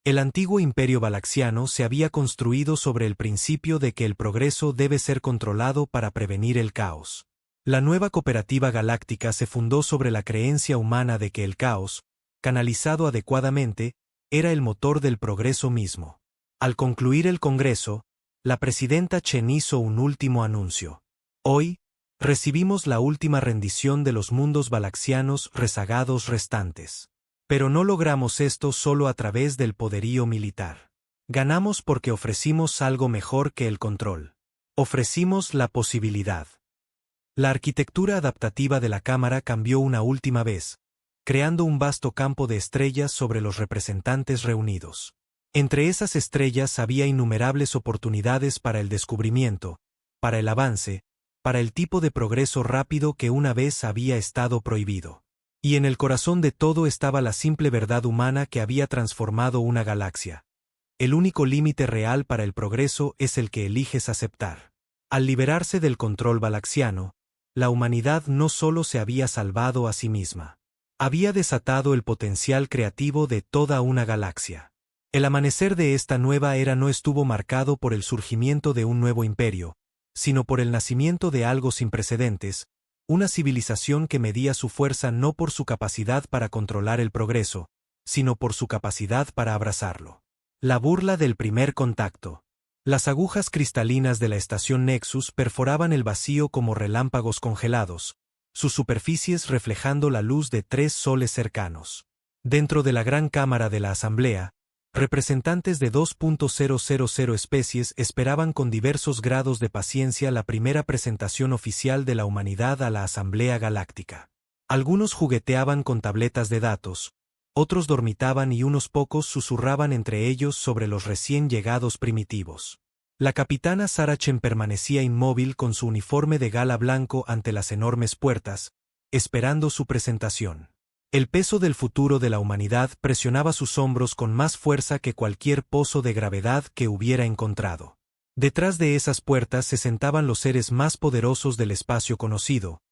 El antiguo imperio balaxiano se había construido sobre el principio de que el progreso debe ser controlado para prevenir el caos. La nueva cooperativa galáctica se fundó sobre la creencia humana de que el caos, canalizado adecuadamente, era el motor del progreso mismo. Al concluir el Congreso, la presidenta Chen hizo un último anuncio. Hoy, recibimos la última rendición de los mundos balaxianos rezagados restantes. Pero no logramos esto solo a través del poderío militar. Ganamos porque ofrecimos algo mejor que el control. Ofrecimos la posibilidad. La arquitectura adaptativa de la cámara cambió una última vez, creando un vasto campo de estrellas sobre los representantes reunidos. Entre esas estrellas había innumerables oportunidades para el descubrimiento, para el avance, para el tipo de progreso rápido que una vez había estado prohibido. Y en el corazón de todo estaba la simple verdad humana que había transformado una galaxia. El único límite real para el progreso es el que eliges aceptar. Al liberarse del control galaxiano, la humanidad no solo se había salvado a sí misma. Había desatado el potencial creativo de toda una galaxia. El amanecer de esta nueva era no estuvo marcado por el surgimiento de un nuevo imperio, sino por el nacimiento de algo sin precedentes, una civilización que medía su fuerza no por su capacidad para controlar el progreso, sino por su capacidad para abrazarlo. La burla del primer contacto. Las agujas cristalinas de la estación Nexus perforaban el vacío como relámpagos congelados, sus superficies reflejando la luz de 3 soles cercanos. Dentro de la gran cámara de la asamblea, representantes de 2.000 especies esperaban con diversos grados de paciencia la primera presentación oficial de la humanidad a la Asamblea Galáctica. Algunos jugueteaban con tabletas de datos, otros dormitaban y unos pocos susurraban entre ellos sobre los recién llegados primitivos. La capitana Sarah Chen permanecía inmóvil con su uniforme de gala blanco ante las enormes puertas, esperando su presentación. El peso del futuro de la humanidad presionaba sus hombros con más fuerza que cualquier pozo de gravedad que hubiera encontrado. Detrás de esas puertas se sentaban los seres más poderosos del espacio conocido,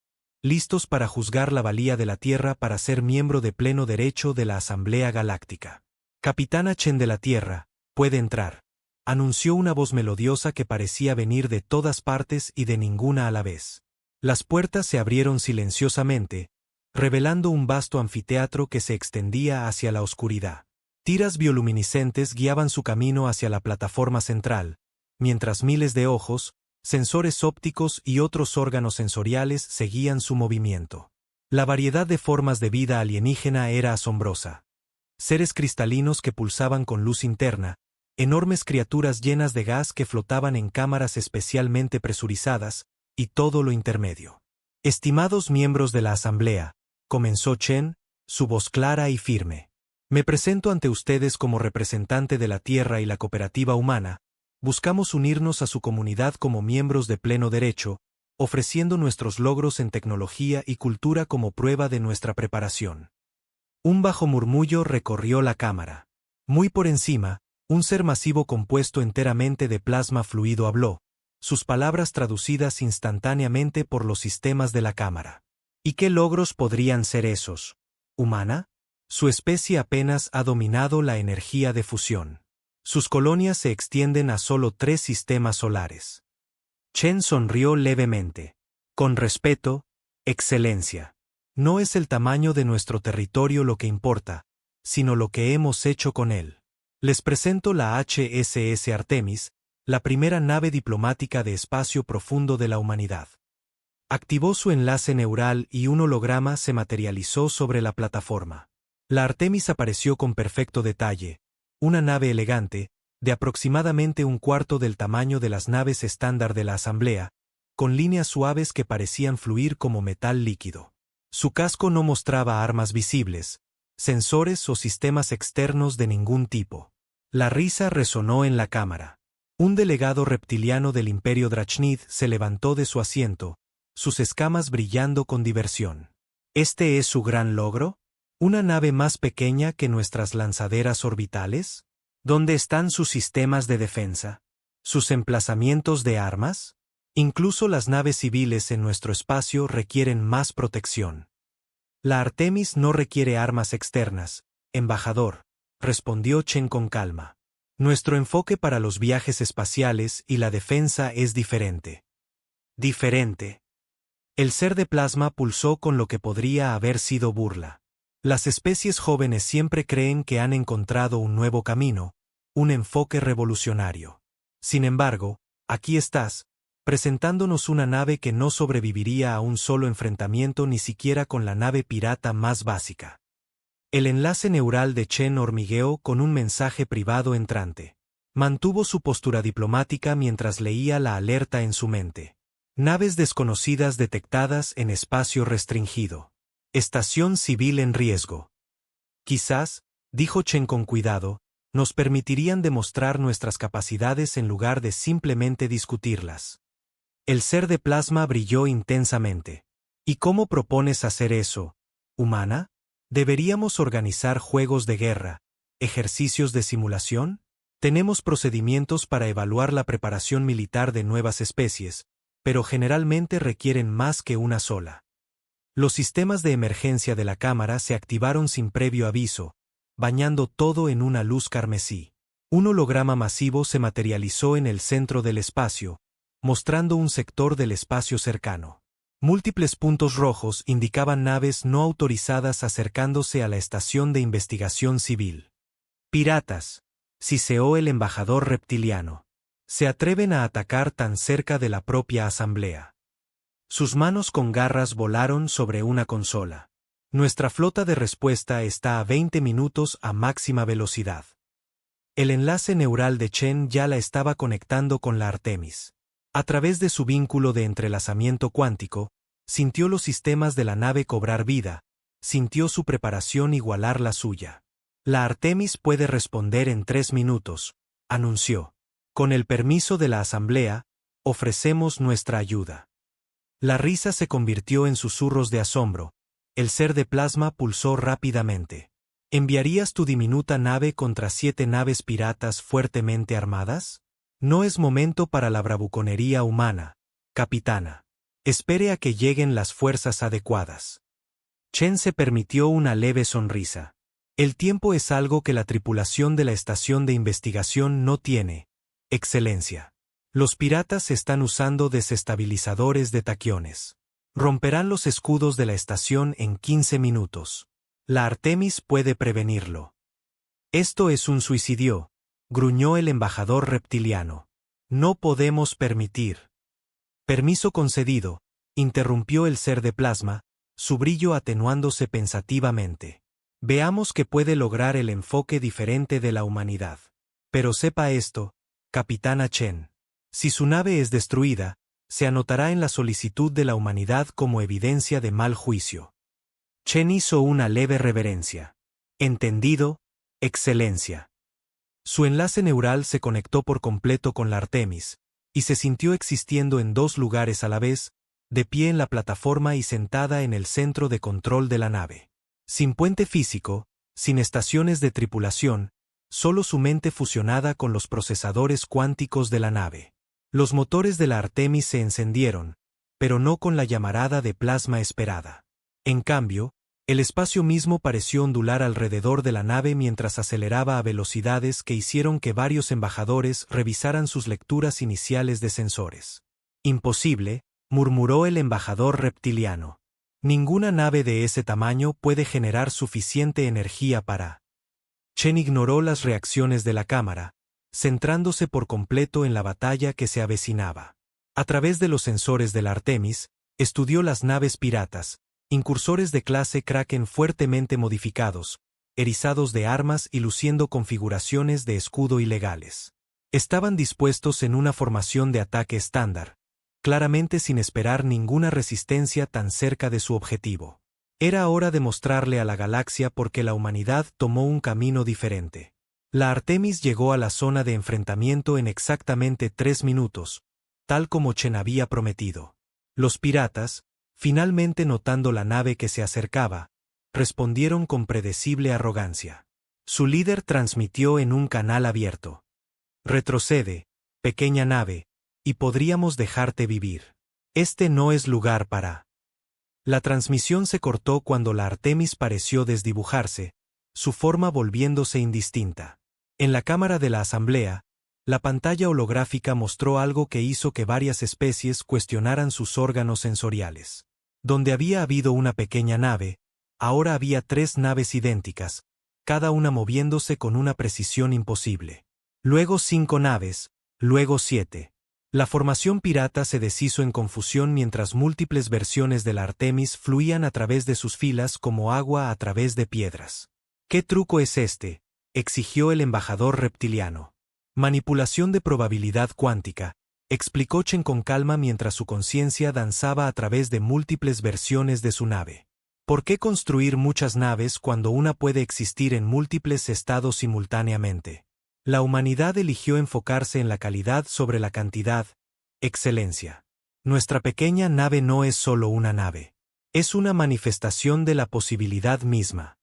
listos para juzgar la valía de la Tierra para ser miembro de pleno derecho de la Asamblea Galáctica. Capitana Chen de la Tierra, puede entrar, anunció una voz melodiosa que parecía venir de todas partes y de ninguna a la vez. Las puertas se abrieron silenciosamente, revelando un vasto anfiteatro que se extendía hacia la oscuridad. Tiras bioluminiscentes guiaban su camino hacia la plataforma central, mientras miles de ojos, sensores ópticos y otros órganos sensoriales seguían su movimiento. La variedad de formas de vida alienígena era asombrosa. Seres cristalinos que pulsaban con luz interna, enormes criaturas llenas de gas que flotaban en cámaras especialmente presurizadas, y todo lo intermedio. Estimados miembros de la Asamblea, comenzó Chen, su voz clara y firme. Me presento ante ustedes como representante de la Tierra y la cooperativa humana. Buscamos unirnos a su comunidad como miembros de pleno derecho, ofreciendo nuestros logros en tecnología y cultura como prueba de nuestra preparación. Un bajo murmullo recorrió la cámara. Muy por encima, un ser masivo compuesto enteramente de plasma fluido habló, sus palabras traducidas instantáneamente por los sistemas de la cámara. ¿Y qué logros podrían ser esos? ¿Humana? Su especie apenas ha dominado la energía de fusión. Sus colonias se extienden a solo 3 sistemas solares. Chen sonrió levemente. Con respeto, Excelencia. No es el tamaño de nuestro territorio lo que importa, sino lo que hemos hecho con él. Les presento la HSS Artemis, la primera nave diplomática de espacio profundo de la humanidad. Activó su enlace neural y un holograma se materializó sobre la plataforma. La Artemis apareció con perfecto detalle, una nave elegante, de aproximadamente un cuarto del tamaño de las naves estándar de la Asamblea, con líneas suaves que parecían fluir como metal líquido. Su casco no mostraba armas visibles, sensores o sistemas externos de ningún tipo. La risa resonó en la cámara. Un delegado reptiliano del Imperio Drachnid se levantó de su asiento, sus escamas brillando con diversión. ¿Este es su gran logro? ¿Una nave más pequeña que nuestras lanzaderas orbitales? ¿Dónde están sus sistemas de defensa? ¿Sus emplazamientos de armas? Incluso las naves civiles en nuestro espacio requieren más protección. La Artemis no requiere armas externas, embajador, respondió Chen con calma. Nuestro enfoque para los viajes espaciales y la defensa es diferente. Diferente. El ser de plasma pulsó con lo que podría haber sido burla. Las especies jóvenes siempre creen que han encontrado un nuevo camino, un enfoque revolucionario. Sin embargo, aquí estás, presentándonos una nave que no sobreviviría a un solo enfrentamiento ni siquiera con la nave pirata más básica. El enlace neural de Chen hormigueó con un mensaje privado entrante. Mantuvo su postura diplomática mientras leía la alerta en su mente. Naves desconocidas detectadas en espacio restringido. Estación civil en riesgo. Quizás, dijo Chen con cuidado, nos permitirían demostrar nuestras capacidades en lugar de simplemente discutirlas. El ser de plasma brilló intensamente. ¿Y cómo propones hacer eso, humana? ¿Deberíamos organizar juegos de guerra, ejercicios de simulación? Tenemos procedimientos para evaluar la preparación militar de nuevas especies, pero generalmente requieren más que una sola. Los sistemas de emergencia de la cámara se activaron sin previo aviso, bañando todo en una luz carmesí. Un holograma masivo se materializó en el centro del espacio, mostrando un sector del espacio cercano. Múltiples puntos rojos indicaban naves no autorizadas acercándose a la estación de investigación civil. Piratas, siseó el embajador reptiliano. Se atreven a atacar tan cerca de la propia asamblea. Sus manos con garras volaron sobre una consola. Nuestra flota de respuesta está a 20 minutos a máxima velocidad. El enlace neural de Chen ya la estaba conectando con la Artemis. A través de su vínculo de entrelazamiento cuántico, sintió los sistemas de la nave cobrar vida, sintió su preparación igualar la suya. La Artemis puede responder en 3 minutos, anunció. Con el permiso de la asamblea, ofrecemos nuestra ayuda. La risa se convirtió en susurros de asombro. El ser de plasma pulsó rápidamente. ¿Enviarías tu diminuta nave contra 7 naves piratas fuertemente armadas? No es momento para la bravuconería humana, capitana. Espere a que lleguen las fuerzas adecuadas. Chen se permitió una leve sonrisa. El tiempo es algo que la tripulación de la estación de investigación no tiene, Excelencia. Los piratas están usando desestabilizadores de taquiones. Romperán los escudos de la estación en 15 minutos. La Artemis puede prevenirlo. Esto es un suicidio, gruñó el embajador reptiliano. No podemos permitir. Permiso concedido, interrumpió el ser de plasma, su brillo atenuándose pensativamente. Veamos que puede lograr el enfoque diferente de la humanidad. Pero sepa esto, Capitana Chen. Si su nave es destruida, se anotará en la solicitud de la humanidad como evidencia de mal juicio. Chen hizo una leve reverencia. Entendido, Excelencia. Su enlace neural se conectó por completo con la Artemis, y se sintió existiendo en 2 lugares a la vez, de pie en la plataforma y sentada en el centro de control de la nave. Sin puente físico, sin estaciones de tripulación, solo su mente fusionada con los procesadores cuánticos de la nave. Los motores de la Artemis se encendieron, pero no con la llamarada de plasma esperada. En cambio, el espacio mismo pareció ondular alrededor de la nave mientras aceleraba a velocidades que hicieron que varios embajadores revisaran sus lecturas iniciales de sensores. Imposible, murmuró el embajador reptiliano. Ninguna nave de ese tamaño puede generar suficiente energía para... Chen ignoró las reacciones de la cámara, centrándose por completo en la batalla que se avecinaba. A través de los sensores de la Artemis, estudió las naves piratas, incursores de clase Kraken fuertemente modificados, erizados de armas y luciendo configuraciones de escudo ilegales. Estaban dispuestos en una formación de ataque estándar, claramente sin esperar ninguna resistencia tan cerca de su objetivo. Era hora de mostrarle a la galaxia por qué la humanidad tomó un camino diferente. La Artemis llegó a la zona de enfrentamiento en exactamente 3 minutos, tal como Chen había prometido. Los piratas, finalmente notando la nave que se acercaba, respondieron con predecible arrogancia. Su líder transmitió en un canal abierto. Retrocede, pequeña nave, y podríamos dejarte vivir. Este no es lugar para... La transmisión se cortó cuando la Artemis pareció desdibujarse, su forma volviéndose indistinta. En la cámara de la asamblea, la pantalla holográfica mostró algo que hizo que varias especies cuestionaran sus órganos sensoriales. Donde había habido una pequeña nave, ahora había 3 naves idénticas, cada una moviéndose con una precisión imposible. Luego 5 naves, luego 7. La formación pirata se deshizo en confusión mientras múltiples versiones de la Artemis fluían a través de sus filas como agua a través de piedras. ¿Qué truco es este?, exigió el embajador reptiliano. Manipulación de probabilidad cuántica, explicó Chen con calma mientras su conciencia danzaba a través de múltiples versiones de su nave. ¿Por qué construir muchas naves cuando una puede existir en múltiples estados simultáneamente? La humanidad eligió enfocarse en la calidad sobre la cantidad, excelencia. Nuestra pequeña nave no es solo una nave. Es una manifestación de la posibilidad misma.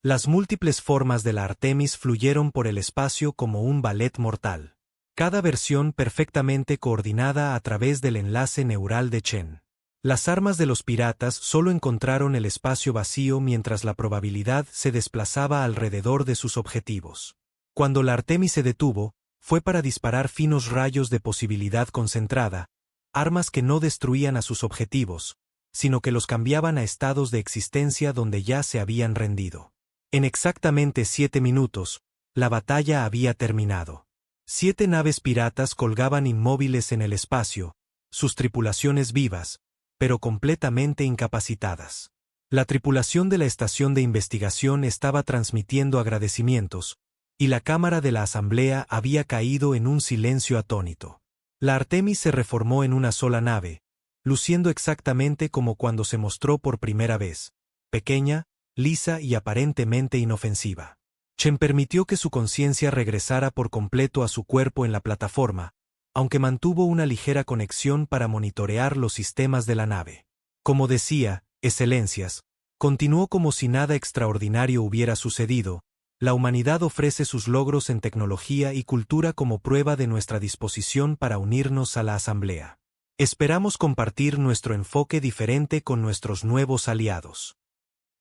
Las múltiples formas de la Artemis fluyeron por el espacio como un ballet mortal. Cada versión perfectamente coordinada a través del enlace neural de Chen. Las armas de los piratas solo encontraron el espacio vacío mientras la probabilidad se desplazaba alrededor de sus objetivos. Cuando la Artemis se detuvo, fue para disparar finos rayos de posibilidad concentrada, armas que no destruían a sus objetivos, sino que los cambiaban a estados de existencia donde ya se habían rendido. En exactamente 7 minutos, la batalla había terminado. 7 naves piratas colgaban inmóviles en el espacio, sus tripulaciones vivas, pero completamente incapacitadas. La tripulación de la estación de investigación estaba transmitiendo agradecimientos, y la cámara de la asamblea había caído en un silencio atónito. La Artemis se reformó en una sola nave, luciendo exactamente como cuando se mostró por primera vez, pequeña, lisa y aparentemente inofensiva. Chen permitió que su conciencia regresara por completo a su cuerpo en la plataforma, aunque mantuvo una ligera conexión para monitorear los sistemas de la nave. Como decía, excelencias, continuó como si nada extraordinario hubiera sucedido. La humanidad ofrece sus logros en tecnología y cultura como prueba de nuestra disposición para unirnos a la asamblea. Esperamos compartir nuestro enfoque diferente con nuestros nuevos aliados.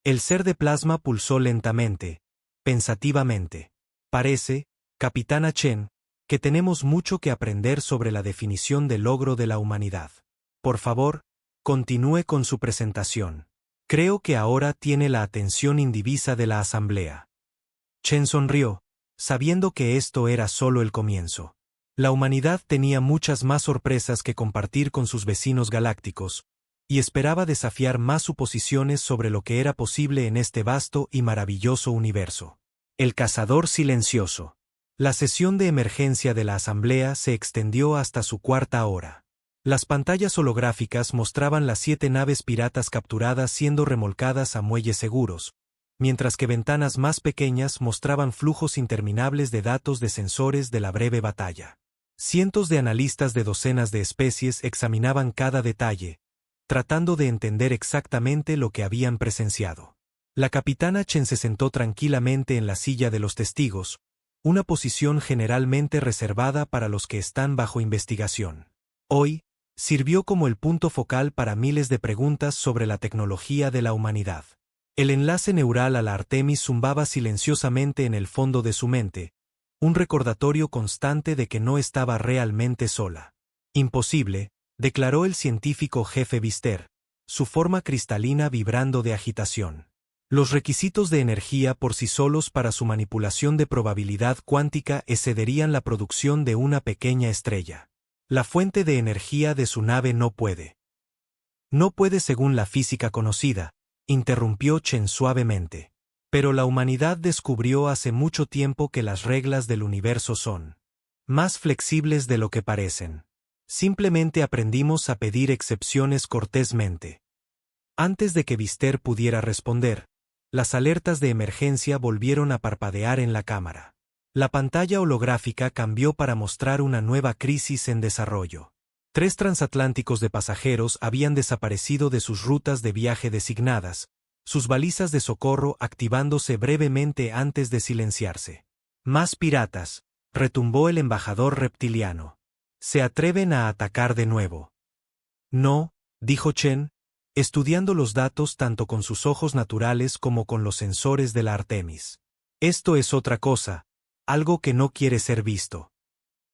El ser de plasma pulsó lentamente, pensativamente. Parece, Capitana Chen, que tenemos mucho que aprender sobre la definición de logro de la humanidad. Por favor, continúe con su presentación. Creo que ahora tiene la atención indivisa de la asamblea. Chen sonrió, sabiendo que esto era solo el comienzo. La humanidad tenía muchas más sorpresas que compartir con sus vecinos galácticos, y esperaba desafiar más suposiciones sobre lo que era posible en este vasto y maravilloso universo. El cazador silencioso. La sesión de emergencia de la asamblea se extendió hasta su 4ª hora. Las pantallas holográficas mostraban las 7 naves piratas capturadas siendo remolcadas a muelles seguros, mientras que ventanas más pequeñas mostraban flujos interminables de datos de sensores de la breve batalla. Cientos de analistas de docenas de especies examinaban cada detalle, tratando de entender exactamente lo que habían presenciado. La capitana Chen se sentó tranquilamente en la silla de los testigos, una posición generalmente reservada para los que están bajo investigación. Hoy, sirvió como el punto focal para miles de preguntas sobre la tecnología de la humanidad. El enlace neural a la Artemis zumbaba silenciosamente en el fondo de su mente, un recordatorio constante de que no estaba realmente sola. Imposible, declaró el científico jefe Vister, su forma cristalina vibrando de agitación. Los requisitos de energía por sí solos para su manipulación de probabilidad cuántica excederían la producción de una pequeña estrella. La fuente de energía de su nave no puede. No puede según la física conocida, interrumpió Chen suavemente. Pero la humanidad descubrió hace mucho tiempo que las reglas del universo son más flexibles de lo que parecen. Simplemente aprendimos a pedir excepciones cortésmente. Antes de que Vister pudiera responder, las alertas de emergencia volvieron a parpadear en la cámara. La pantalla holográfica cambió para mostrar una nueva crisis en desarrollo. 3 transatlánticos de pasajeros habían desaparecido de sus rutas de viaje designadas, sus balizas de socorro activándose brevemente antes de silenciarse. Más piratas, retumbó el embajador reptiliano. Se atreven a atacar de nuevo. No, dijo Chen, estudiando los datos tanto con sus ojos naturales como con los sensores de la Artemis. Esto es otra cosa, algo que no quiere ser visto.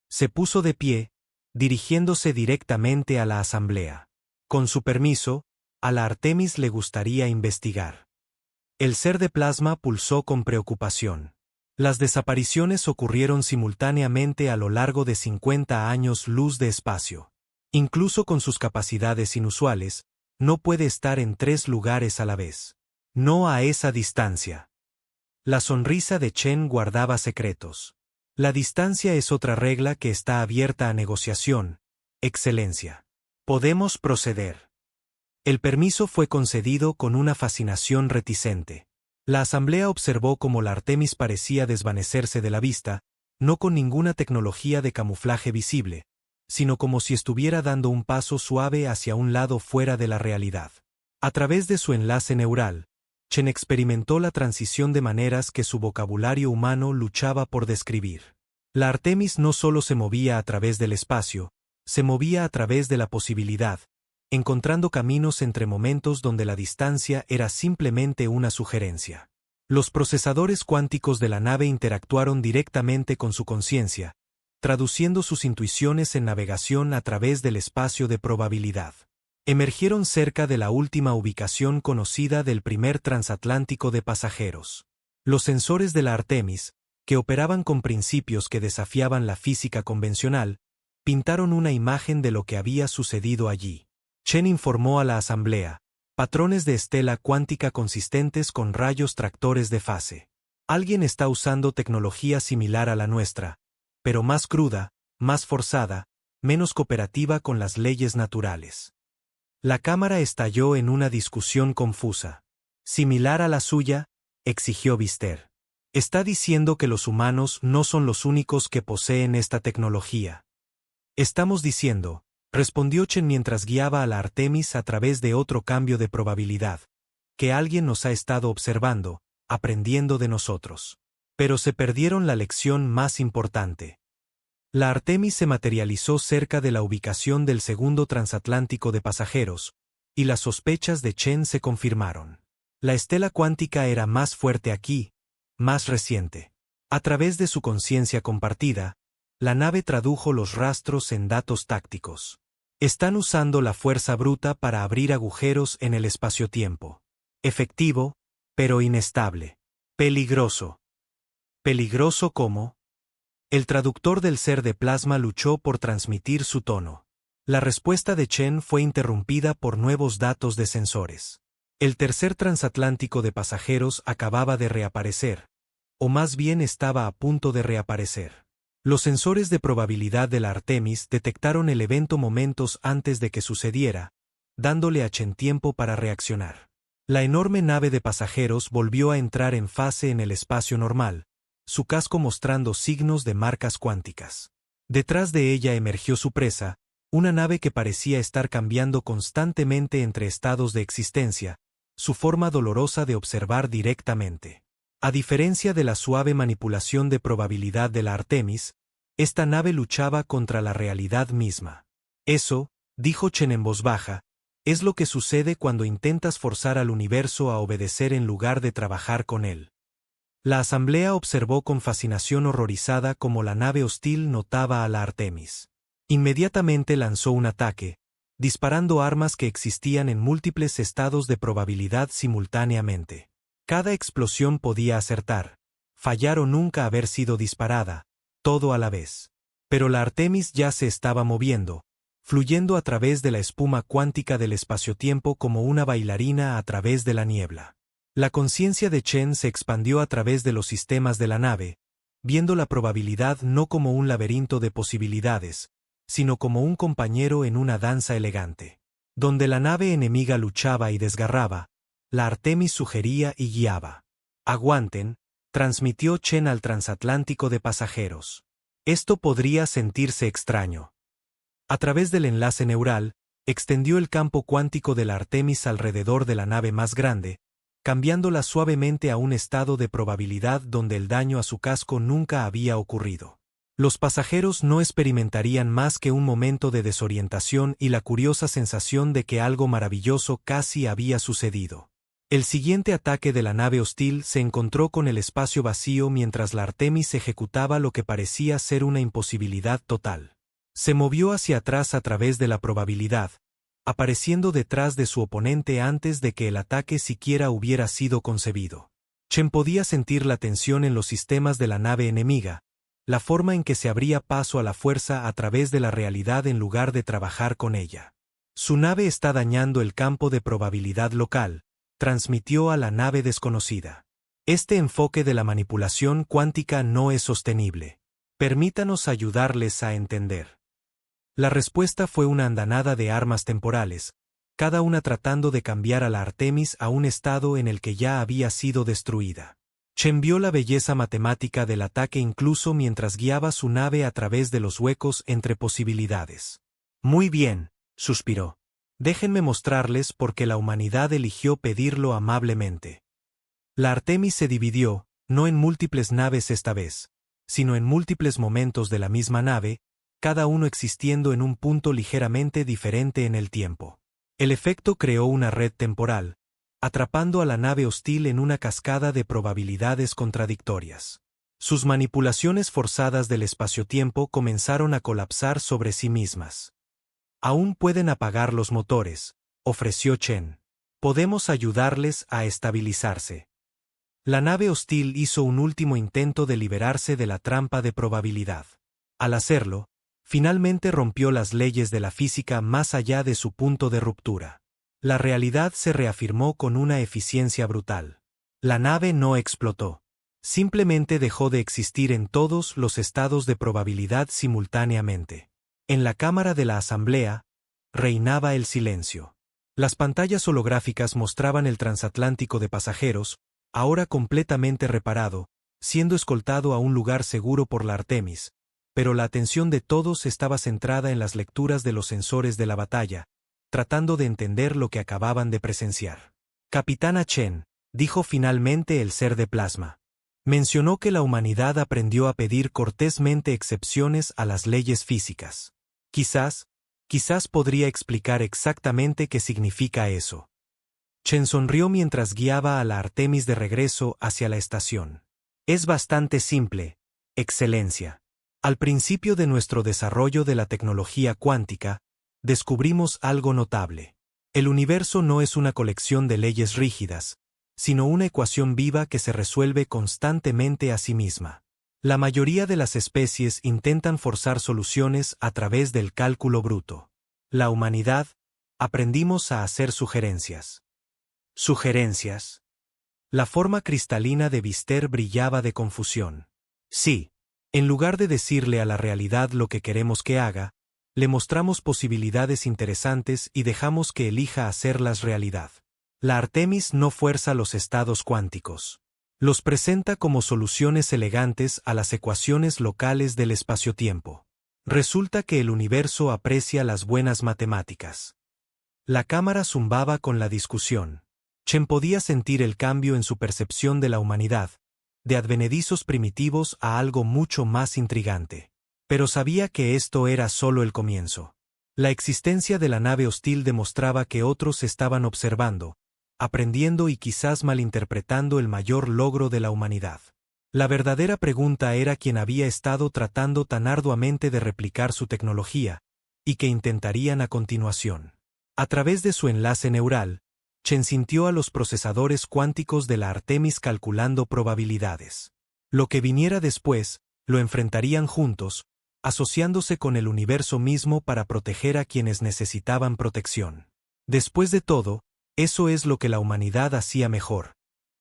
Se puso de pie, dirigiéndose directamente a la asamblea. Con su permiso, a la Artemis le gustaría investigar. El ser de plasma pulsó con preocupación. Las desapariciones ocurrieron simultáneamente a lo largo de 50 años luz de espacio. Incluso con sus capacidades inusuales, no puede estar en 3 lugares a la vez. No a esa distancia. La sonrisa de Chen guardaba secretos. La distancia es otra regla que está abierta a negociación. Excelencia. Podemos proceder. El permiso fue concedido con una fascinación reticente. La asamblea observó cómo la Artemis parecía desvanecerse de la vista, no con ninguna tecnología de camuflaje visible, sino como si estuviera dando un paso suave hacia un lado fuera de la realidad. A través de su enlace neural, Chen experimentó la transición de maneras que su vocabulario humano luchaba por describir. La Artemis no solo se movía a través del espacio, se movía a través de la posibilidad, encontrando caminos entre momentos donde la distancia era simplemente una sugerencia. Los procesadores cuánticos de la nave interactuaron directamente con su conciencia, traduciendo sus intuiciones en navegación a través del espacio de probabilidad. Emergieron cerca de la última ubicación conocida del primer transatlántico de pasajeros. Los sensores de la Artemis, que operaban con principios que desafiaban la física convencional, pintaron una imagen de lo que había sucedido allí. Chen informó a la asamblea: patrones de estela cuántica consistentes con rayos tractores de fase. Alguien está usando tecnología similar a la nuestra, pero más cruda, más forzada, menos cooperativa con las leyes naturales. La cámara estalló en una discusión confusa. ¿Similar a la suya?, exigió Vister. Está diciendo que los humanos no son los únicos que poseen esta tecnología. Estamos diciendo, respondió Chen mientras guiaba a la Artemis a través de otro cambio de probabilidad, que alguien nos ha estado observando, aprendiendo de nosotros. Pero se perdieron la lección más importante. La Artemis se materializó cerca de la ubicación del segundo transatlántico de pasajeros, y las sospechas de Chen se confirmaron. La estela cuántica era más fuerte aquí, más reciente. A través de su conciencia compartida, la nave tradujo los rastros en datos tácticos. Están usando la fuerza bruta para abrir agujeros en el espacio-tiempo. Efectivo, pero inestable. Peligroso. ¿Peligroso cómo? El traductor del ser de plasma luchó por transmitir su tono. La respuesta de Chen fue interrumpida por nuevos datos de sensores. El tercer transatlántico de pasajeros acababa de reaparecer, o más bien estaba a punto de reaparecer. Los sensores de probabilidad de la Artemis detectaron el evento momentos antes de que sucediera, dándole a Chen tiempo para reaccionar. La enorme nave de pasajeros volvió a entrar en fase en el espacio normal, su casco mostrando signos de marcas cuánticas. Detrás de ella emergió su presa, una nave que parecía estar cambiando constantemente entre estados de existencia, su forma dolorosa de observar directamente. A diferencia de la suave manipulación de probabilidad de la Artemis, esta nave luchaba contra la realidad misma. Eso, dijo Chen en voz baja, es lo que sucede cuando intentas forzar al universo a obedecer en lugar de trabajar con él. La asamblea observó con fascinación horrorizada cómo la nave hostil notaba a la Artemis. Inmediatamente lanzó un ataque, disparando armas que existían en múltiples estados de probabilidad simultáneamente. Cada explosión podía acertar, fallar o nunca haber sido disparada, todo a la vez. Pero la Artemis ya se estaba moviendo, fluyendo a través de la espuma cuántica del espacio-tiempo como una bailarina a través de la niebla. La conciencia de Chen se expandió a través de los sistemas de la nave, viendo la probabilidad no como un laberinto de posibilidades, sino como un compañero en una danza elegante. Donde la nave enemiga luchaba y desgarraba, la Artemis sugería y guiaba. Aguanten, transmitió Chen al transatlántico de pasajeros. Esto podría sentirse extraño. A través del enlace neural, extendió el campo cuántico de la Artemis alrededor de la nave más grande, cambiándola suavemente a un estado de probabilidad donde el daño a su casco nunca había ocurrido. Los pasajeros no experimentarían más que un momento de desorientación y la curiosa sensación de que algo maravilloso casi había sucedido. El siguiente ataque de la nave hostil se encontró con el espacio vacío mientras la Artemis ejecutaba lo que parecía ser una imposibilidad total. Se movió hacia atrás a través de la probabilidad, apareciendo detrás de su oponente antes de que el ataque siquiera hubiera sido concebido. Chen podía sentir la tensión en los sistemas de la nave enemiga, la forma en que se abría paso a la fuerza a través de la realidad en lugar de trabajar con ella. Su nave está dañando el campo de probabilidad local, transmitió a la nave desconocida. Este enfoque de la manipulación cuántica no es sostenible. Permítanos ayudarles a entender. La respuesta fue una andanada de armas temporales, cada una tratando de cambiar a la Artemis a un estado en el que ya había sido destruida. Chen vio la belleza matemática del ataque incluso mientras guiaba su nave a través de los huecos entre posibilidades. Muy bien, suspiró. Déjenme mostrarles por qué la humanidad eligió pedirlo amablemente. La Artemis se dividió, no en múltiples naves esta vez, sino en múltiples momentos de la misma nave, cada uno existiendo en un punto ligeramente diferente en el tiempo. El efecto creó una red temporal, atrapando a la nave hostil en una cascada de probabilidades contradictorias. Sus manipulaciones forzadas del espacio-tiempo comenzaron a colapsar sobre sí mismas. Aún pueden apagar los motores, ofreció Chen. Podemos ayudarles a estabilizarse. La nave hostil hizo un último intento de liberarse de la trampa de probabilidad. Al hacerlo, finalmente rompió las leyes de la física más allá de su punto de ruptura. La realidad se reafirmó con una eficiencia brutal. La nave no explotó. Simplemente dejó de existir en todos los estados de probabilidad simultáneamente. En la cámara de la asamblea, reinaba el silencio. Las pantallas holográficas mostraban el transatlántico de pasajeros, ahora completamente reparado, siendo escoltado a un lugar seguro por la Artemis, pero la atención de todos estaba centrada en las lecturas de los sensores de la batalla, tratando de entender lo que acababan de presenciar. Capitana Chen, dijo finalmente el ser de plasma. Mencionó que la humanidad aprendió a pedir cortésmente excepciones a las leyes físicas. Quizás podría explicar exactamente qué significa eso. Chen sonrió mientras guiaba a la Artemis de regreso hacia la estación. Es bastante simple, Excelencia. Al principio de nuestro desarrollo de la tecnología cuántica, descubrimos algo notable. El universo no es una colección de leyes rígidas, sino una ecuación viva que se resuelve constantemente a sí misma. La mayoría de las especies intentan forzar soluciones a través del cálculo bruto. La humanidad, aprendimos a hacer sugerencias. ¿Sugerencias? La forma cristalina de Vister brillaba de confusión. Sí. En lugar de decirle a la realidad lo que queremos que haga, le mostramos posibilidades interesantes y dejamos que elija hacerlas realidad. La Artemis no fuerza los estados cuánticos. Los presenta como soluciones elegantes a las ecuaciones locales del espacio-tiempo. Resulta que el universo aprecia las buenas matemáticas. La cámara zumbaba con la discusión. Chen podía sentir el cambio en su percepción de la humanidad, de advenedizos primitivos a algo mucho más intrigante. Pero sabía que esto era solo el comienzo. La existencia de la nave hostil demostraba que otros estaban observando, aprendiendo y quizás malinterpretando el mayor logro de la humanidad. La verdadera pregunta era quién había estado tratando tan arduamente de replicar su tecnología, y que intentarían a continuación. A través de su enlace neural, Chen sintió a los procesadores cuánticos de la Artemis calculando probabilidades. Lo que viniera después, lo enfrentarían juntos, asociándose con el universo mismo para proteger a quienes necesitaban protección. Después de todo, eso es lo que la humanidad hacía mejor: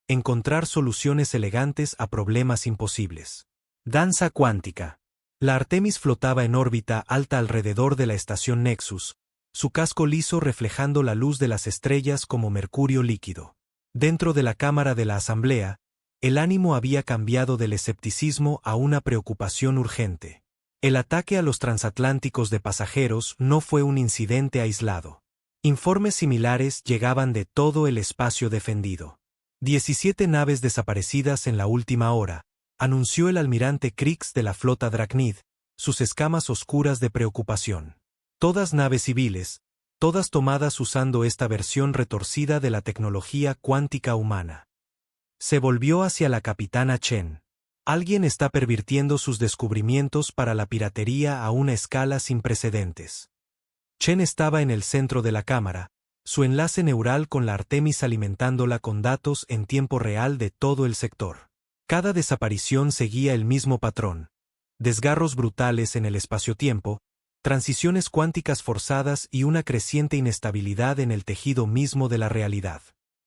encontrar soluciones elegantes a problemas imposibles. Danza cuántica. La Artemis flotaba en órbita alta alrededor de la estación Nexus, su casco liso reflejando la luz de las estrellas como mercurio líquido. Dentro de la cámara de la asamblea, el ánimo había cambiado del escepticismo a una preocupación urgente. El ataque a los transatlánticos de pasajeros no fue un incidente aislado. Informes similares llegaban de todo el espacio defendido. 17 naves desaparecidas en la última hora, anunció el almirante Krix de la flota Dracnid, sus escamas oscuras de preocupación. Todas naves civiles, todas tomadas usando esta versión retorcida de la tecnología cuántica humana. Se volvió hacia la capitana Chen. Alguien está pervirtiendo sus descubrimientos para la piratería a una escala sin precedentes. Chen estaba en el centro de la cámara, su enlace neural con la Artemis alimentándola con datos en tiempo real de todo el sector. Cada desaparición seguía el mismo patrón: desgarros brutales en el espacio-tiempo, transiciones cuánticas forzadas y una creciente inestabilidad en el tejido mismo de la realidad.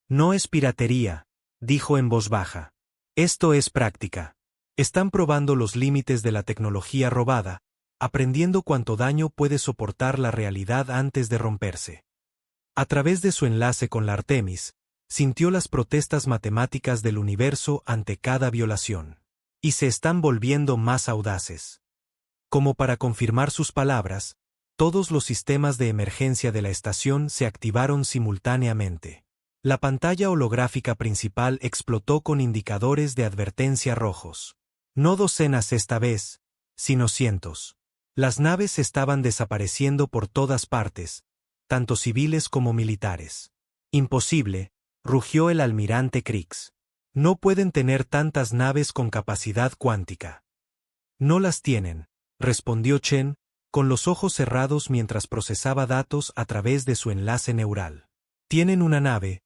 No es piratería, dijo en voz baja. Esto es práctica. Están probando los límites de la tecnología robada, aprendiendo cuánto daño puede soportar la realidad antes de romperse. A través de su enlace con la Artemis, sintió las protestas matemáticas del universo ante cada violación. Y se están volviendo más audaces. Como para confirmar sus palabras, todos los sistemas de emergencia de la estación se activaron simultáneamente. La pantalla holográfica principal explotó con indicadores de advertencia rojos. No docenas esta vez, sino cientos. Las naves estaban desapareciendo por todas partes, tanto civiles como militares. Imposible, rugió el almirante Krix. No pueden tener tantas naves con capacidad cuántica. No las tienen, respondió Chen, con los ojos cerrados mientras procesaba datos a través de su enlace neural. Tienen una nave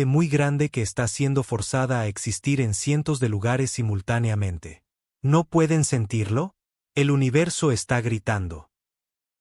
muy grande que está siendo forzada a existir en cientos de lugares simultáneamente. ¿No pueden sentirlo? El universo está gritando.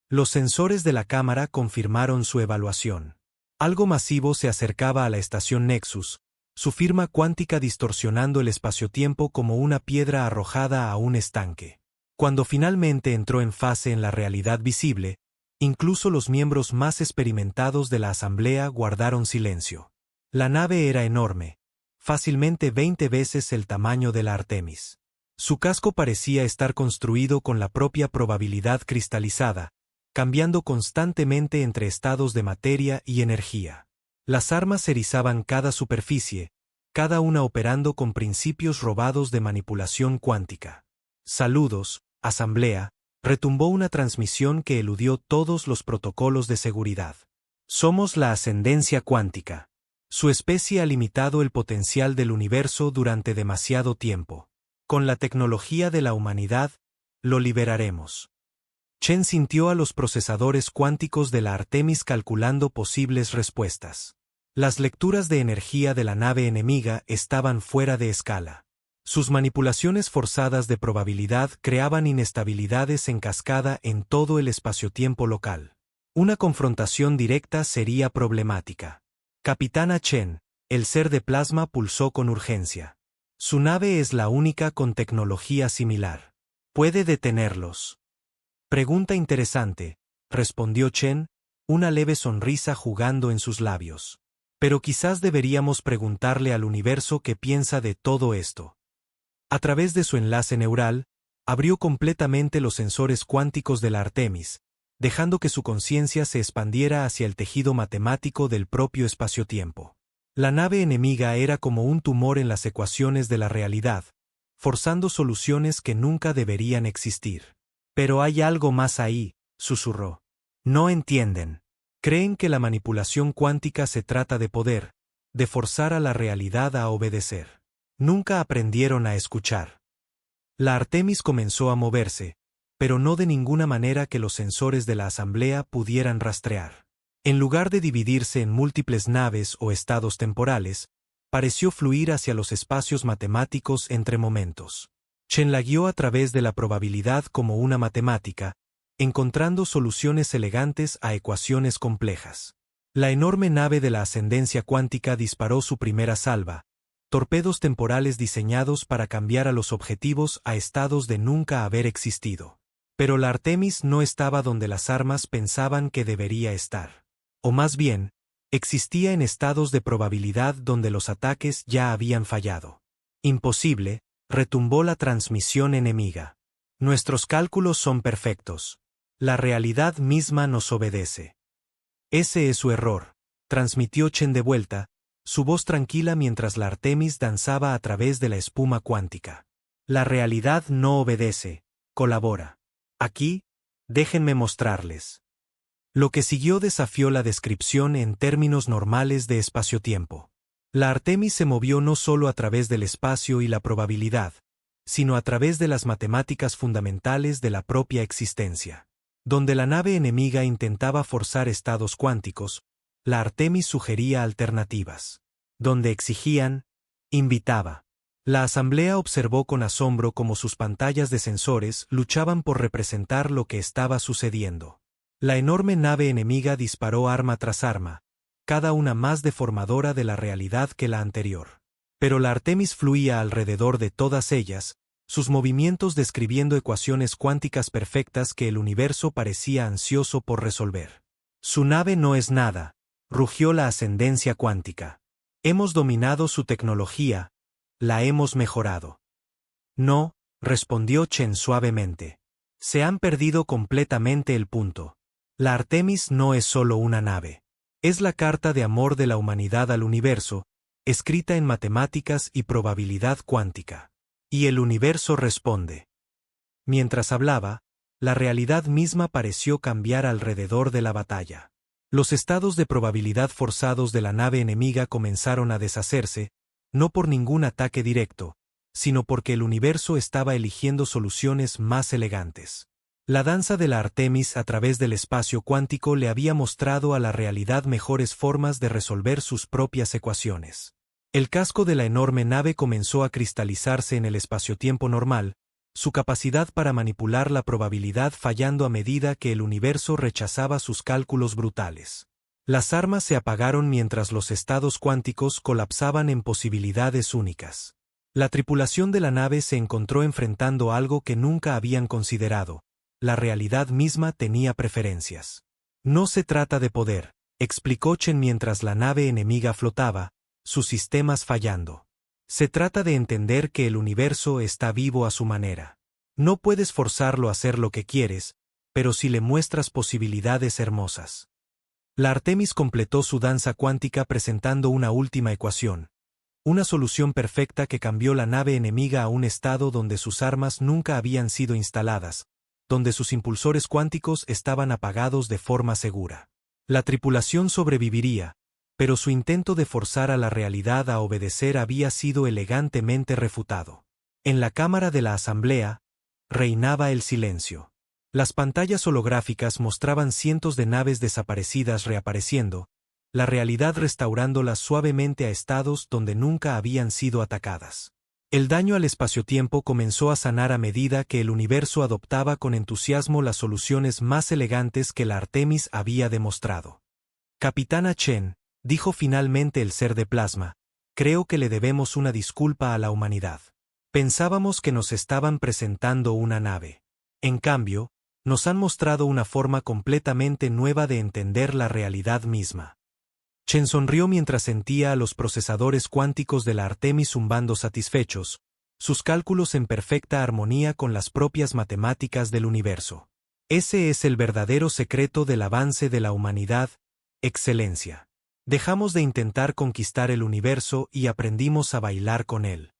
Los sensores de la cámara confirmaron su evaluación. Algo masivo se acercaba a la estación Nexus, su firma cuántica distorsionando el espaciotiempo como una piedra arrojada a un estanque. Cuando finalmente entró en fase en la realidad visible, incluso los miembros más experimentados de la asamblea guardaron silencio. La nave era enorme, fácilmente 20 veces el tamaño de la Artemis. Su casco parecía estar construido con la propia probabilidad cristalizada, cambiando constantemente entre estados de materia y energía. Las armas erizaban cada superficie, cada una operando con principios robados de manipulación cuántica. Saludos, asamblea, retumbó una transmisión que eludió todos los protocolos de seguridad. Somos la ascendencia cuántica. Su especie ha limitado el potencial del universo durante demasiado tiempo. Con la tecnología de la humanidad, lo liberaremos. Chen sintió a los procesadores cuánticos de la Artemis calculando posibles respuestas. Las lecturas de energía de la nave enemiga estaban fuera de escala. Sus manipulaciones forzadas de probabilidad creaban inestabilidades en cascada en todo el espaciotiempo local. Una confrontación directa sería problemática. Capitana Chen, el ser de plasma pulsó con urgencia. Su nave es la única con tecnología similar. ¿Puede detenerlos? Pregunta interesante, respondió Chen, una leve sonrisa jugando en sus labios. Pero quizás deberíamos preguntarle al universo qué piensa de todo esto. A través de su enlace neural, abrió completamente los sensores cuánticos de la Artemis, dejando que su conciencia se expandiera hacia el tejido matemático del propio espaciotiempo. La nave enemiga era como un tumor en las ecuaciones de la realidad, forzando soluciones que nunca deberían existir. Pero hay algo más ahí, susurró. No entienden. Creen que la manipulación cuántica se trata de poder, de forzar a la realidad a obedecer. Nunca aprendieron a escuchar. La Artemis comenzó a moverse, pero no de ninguna manera que los sensores de la asamblea pudieran rastrear. En lugar de dividirse en múltiples naves o estados temporales, pareció fluir hacia los espacios matemáticos entre momentos. Chen la guió a través de la probabilidad como una matemática, encontrando soluciones elegantes a ecuaciones complejas. La enorme nave de la ascendencia cuántica disparó su primera salva, torpedos temporales diseñados para cambiar a los objetivos a estados de nunca haber existido. Pero la Artemis no estaba donde las armas pensaban que debería estar. O más bien, existía en estados de probabilidad donde los ataques ya habían fallado. Imposible, retumbó la transmisión enemiga. Nuestros cálculos son perfectos. La realidad misma nos obedece. Ese es su error, transmitió Chen de vuelta, su voz tranquila mientras la Artemis danzaba a través de la espuma cuántica. La realidad no obedece, colabora. Aquí, déjenme mostrarles. Lo que siguió desafió la descripción en términos normales de espacio-tiempo. La Artemis se movió no solo a través del espacio y la probabilidad, sino a través de las matemáticas fundamentales de la propia existencia. Donde la nave enemiga intentaba forzar estados cuánticos, la Artemis sugería alternativas. Donde exigían, invitaba. La asamblea observó con asombro cómo sus pantallas de sensores luchaban por representar lo que estaba sucediendo. La enorme nave enemiga disparó arma tras arma, cada una más deformadora de la realidad que la anterior. Pero la Artemis fluía alrededor de todas ellas, sus movimientos describiendo ecuaciones cuánticas perfectas que el universo parecía ansioso por resolver. Su nave no es nada, rugió la ascendencia cuántica. Hemos dominado su tecnología, la hemos mejorado. No, respondió Chen suavemente. Se han perdido completamente el punto. La Artemis no es solo una nave. Es la carta de amor de la humanidad al universo, escrita en matemáticas y probabilidad cuántica. Y el universo responde. Mientras hablaba, la realidad misma pareció cambiar alrededor de la batalla. Los estados de probabilidad forzados de la nave enemiga comenzaron a deshacerse, no por ningún ataque directo, sino porque el universo estaba eligiendo soluciones más elegantes. La danza de la Artemis a través del espacio cuántico le había mostrado a la realidad mejores formas de resolver sus propias ecuaciones. El casco de la enorme nave comenzó a cristalizarse en el espaciotiempo normal, su capacidad para manipular la probabilidad fallando a medida que el universo rechazaba sus cálculos brutales. Las armas se apagaron mientras los estados cuánticos colapsaban en posibilidades únicas. La tripulación de la nave se encontró enfrentando algo que nunca habían considerado. La realidad misma tenía preferencias. No se trata de poder, explicó Chen mientras la nave enemiga flotaba, sus sistemas fallando. Se trata de entender que el universo está vivo a su manera. No puedes forzarlo a hacer lo que quieres, pero sí le muestras posibilidades hermosas. La Artemis completó su danza cuántica presentando una última ecuación. Una solución perfecta que cambió la nave enemiga a un estado donde sus armas nunca habían sido instaladas, donde sus impulsores cuánticos estaban apagados de forma segura. La tripulación sobreviviría, pero su intento de forzar a la realidad a obedecer había sido elegantemente refutado. En la cámara de la asamblea, reinaba el silencio. Las pantallas holográficas mostraban cientos de naves desaparecidas reapareciendo, la realidad restaurándolas suavemente a estados donde nunca habían sido atacadas. El daño al espaciotiempo comenzó a sanar a medida que el universo adoptaba con entusiasmo las soluciones más elegantes que la Artemis había demostrado. Capitana Chen, dijo finalmente el ser de plasma, creo que le debemos una disculpa a la humanidad. Pensábamos que nos estaban presentando una nave. En cambio, nos han mostrado una forma completamente nueva de entender la realidad misma. Chen sonrió mientras sentía a los procesadores cuánticos de la Artemis zumbando satisfechos, sus cálculos en perfecta armonía con las propias matemáticas del universo. Ese es el verdadero secreto del avance de la humanidad, excelencia. Dejamos de intentar conquistar el universo y aprendimos a bailar con él.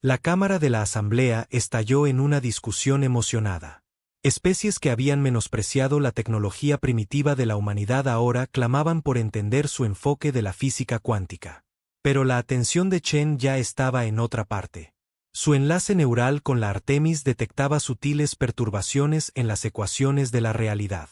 La cámara de la asamblea estalló en una discusión emocionada. Especies que habían menospreciado la tecnología primitiva de la humanidad ahora clamaban por entender su enfoque de la física cuántica. Pero la atención de Chen ya estaba en otra parte. Su enlace neural con la Artemis detectaba sutiles perturbaciones en las ecuaciones de la realidad.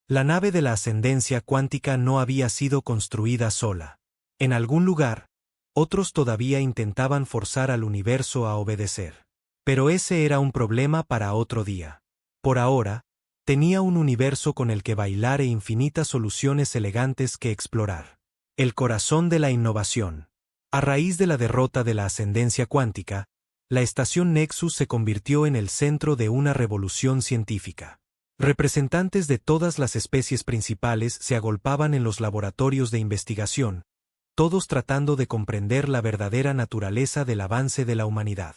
La nave de la ascendencia cuántica no había sido construida sola. En algún lugar, otros todavía intentaban forzar al universo a obedecer. Pero ese era un problema para otro día. Por ahora, tenía un universo con el que bailar e infinitas soluciones elegantes que explorar. El corazón de la innovación. A raíz de la derrota de la ascendencia cuántica, la estación Nexus se convirtió en el centro de una revolución científica. Representantes de todas las especies principales se agolpaban en los laboratorios de investigación, todos tratando de comprender la verdadera naturaleza del avance de la humanidad.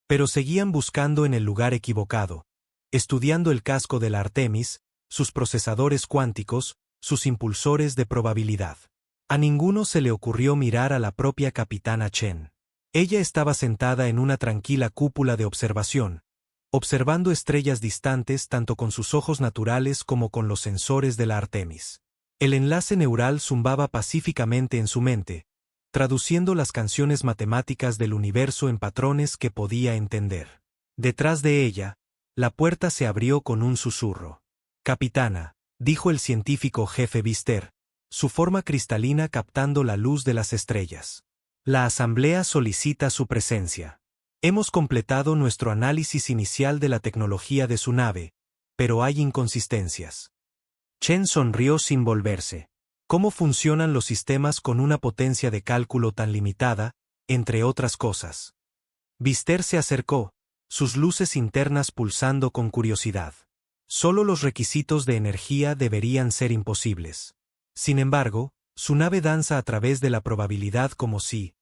Pero seguían buscando en el lugar equivocado, estudiando el casco de la Artemis, sus procesadores cuánticos, sus impulsores de probabilidad. A ninguno se le ocurrió mirar a la propia capitana Chen. Ella estaba sentada en una tranquila cúpula de observación, observando estrellas distantes tanto con sus ojos naturales como con los sensores de la Artemis. El enlace neural zumbaba pacíficamente en su mente, traduciendo las canciones matemáticas del universo en patrones que podía entender. Detrás de ella, la puerta se abrió con un susurro. Capitana, dijo el científico jefe Bister, su forma cristalina captando la luz de las estrellas. La asamblea solicita su presencia. Hemos completado nuestro análisis inicial de la tecnología de su nave, pero hay inconsistencias. Chen sonrió sin volverse. ¿Cómo funcionan los sistemas con una potencia de cálculo tan limitada, entre otras cosas? Bister se acercó, sus luces internas pulsando con curiosidad. Solo los requisitos de energía deberían ser imposibles. Sin embargo, su nave danza a través de la probabilidad como si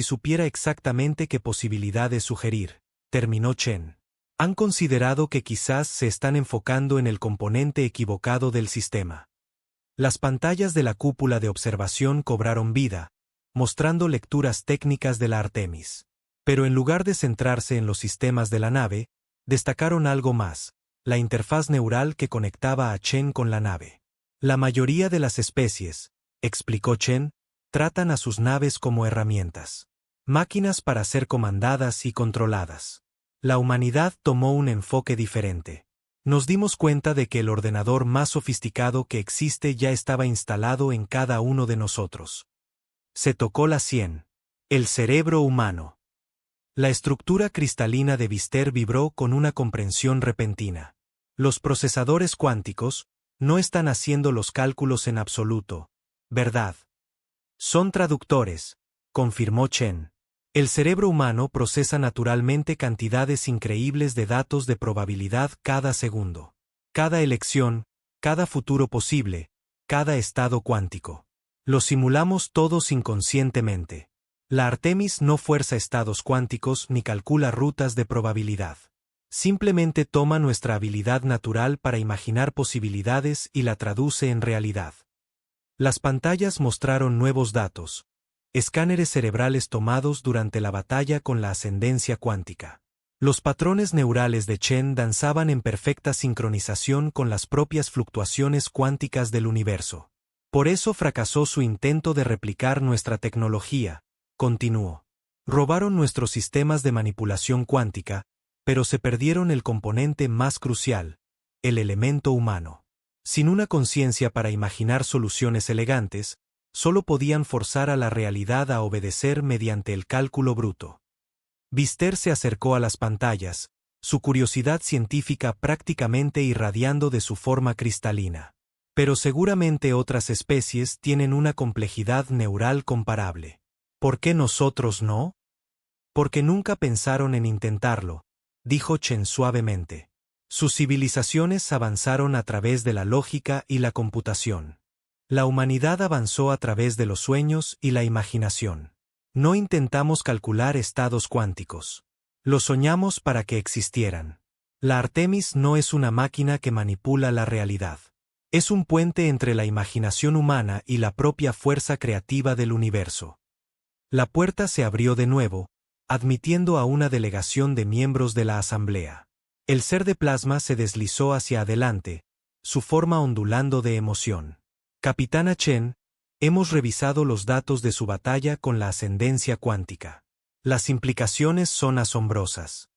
supiera exactamente qué posibilidades sugerir, terminó Chen. Han considerado que quizás se están enfocando en el componente equivocado del sistema. Las pantallas de la cúpula de observación cobraron vida, mostrando lecturas técnicas de la Artemis. Pero en lugar de centrarse en los sistemas de la nave, destacaron algo más, la interfaz neural que conectaba a Chen con la nave. La mayoría de las especies, explicó Chen, tratan a sus naves como herramientas. Máquinas para ser comandadas y controladas. La humanidad tomó un enfoque diferente. Nos dimos cuenta de que el ordenador más sofisticado que existe ya estaba instalado en cada uno de nosotros. Se tocó la sien. El cerebro humano. La estructura cristalina de Vister vibró con una comprensión repentina. Los procesadores cuánticos no están haciendo los cálculos en absoluto, ¿verdad? Son traductores, confirmó Chen. El cerebro humano procesa naturalmente cantidades increíbles de datos de probabilidad cada segundo. Cada elección, cada futuro posible, cada estado cuántico. Lo simulamos todos inconscientemente. La Artemis no fuerza estados cuánticos ni calcula rutas de probabilidad. Simplemente toma nuestra habilidad natural para imaginar posibilidades y la traduce en realidad. Las pantallas mostraron nuevos datos. Escáneres cerebrales tomados durante la batalla con la ascendencia cuántica. Los patrones neurales de Chen danzaban en perfecta sincronización con las propias fluctuaciones cuánticas del universo. Por eso fracasó su intento de replicar nuestra tecnología, continuó. Robaron nuestros sistemas de manipulación cuántica, pero se perdieron el componente más crucial, el elemento humano. Sin una conciencia para imaginar soluciones elegantes, solo podían forzar a la realidad a obedecer mediante el cálculo bruto. Vister se acercó a las pantallas, su curiosidad científica prácticamente irradiando de su forma cristalina. Pero seguramente otras especies tienen una complejidad neural comparable. ¿Por qué nosotros no? Porque nunca pensaron en intentarlo, dijo Chen suavemente. Sus civilizaciones avanzaron a través de la lógica y la computación. La humanidad avanzó a través de los sueños y la imaginación. No intentamos calcular estados cuánticos. Los soñamos para que existieran. La Artemis no es una máquina que manipula la realidad. Es un puente entre la imaginación humana y la propia fuerza creativa del universo. La puerta se abrió de nuevo, admitiendo a una delegación de miembros de la asamblea. El ser de plasma se deslizó hacia adelante, su forma ondulando de emoción. Capitana Chen, hemos revisado los datos de su batalla con la ascendencia cuántica. Las implicaciones son asombrosas.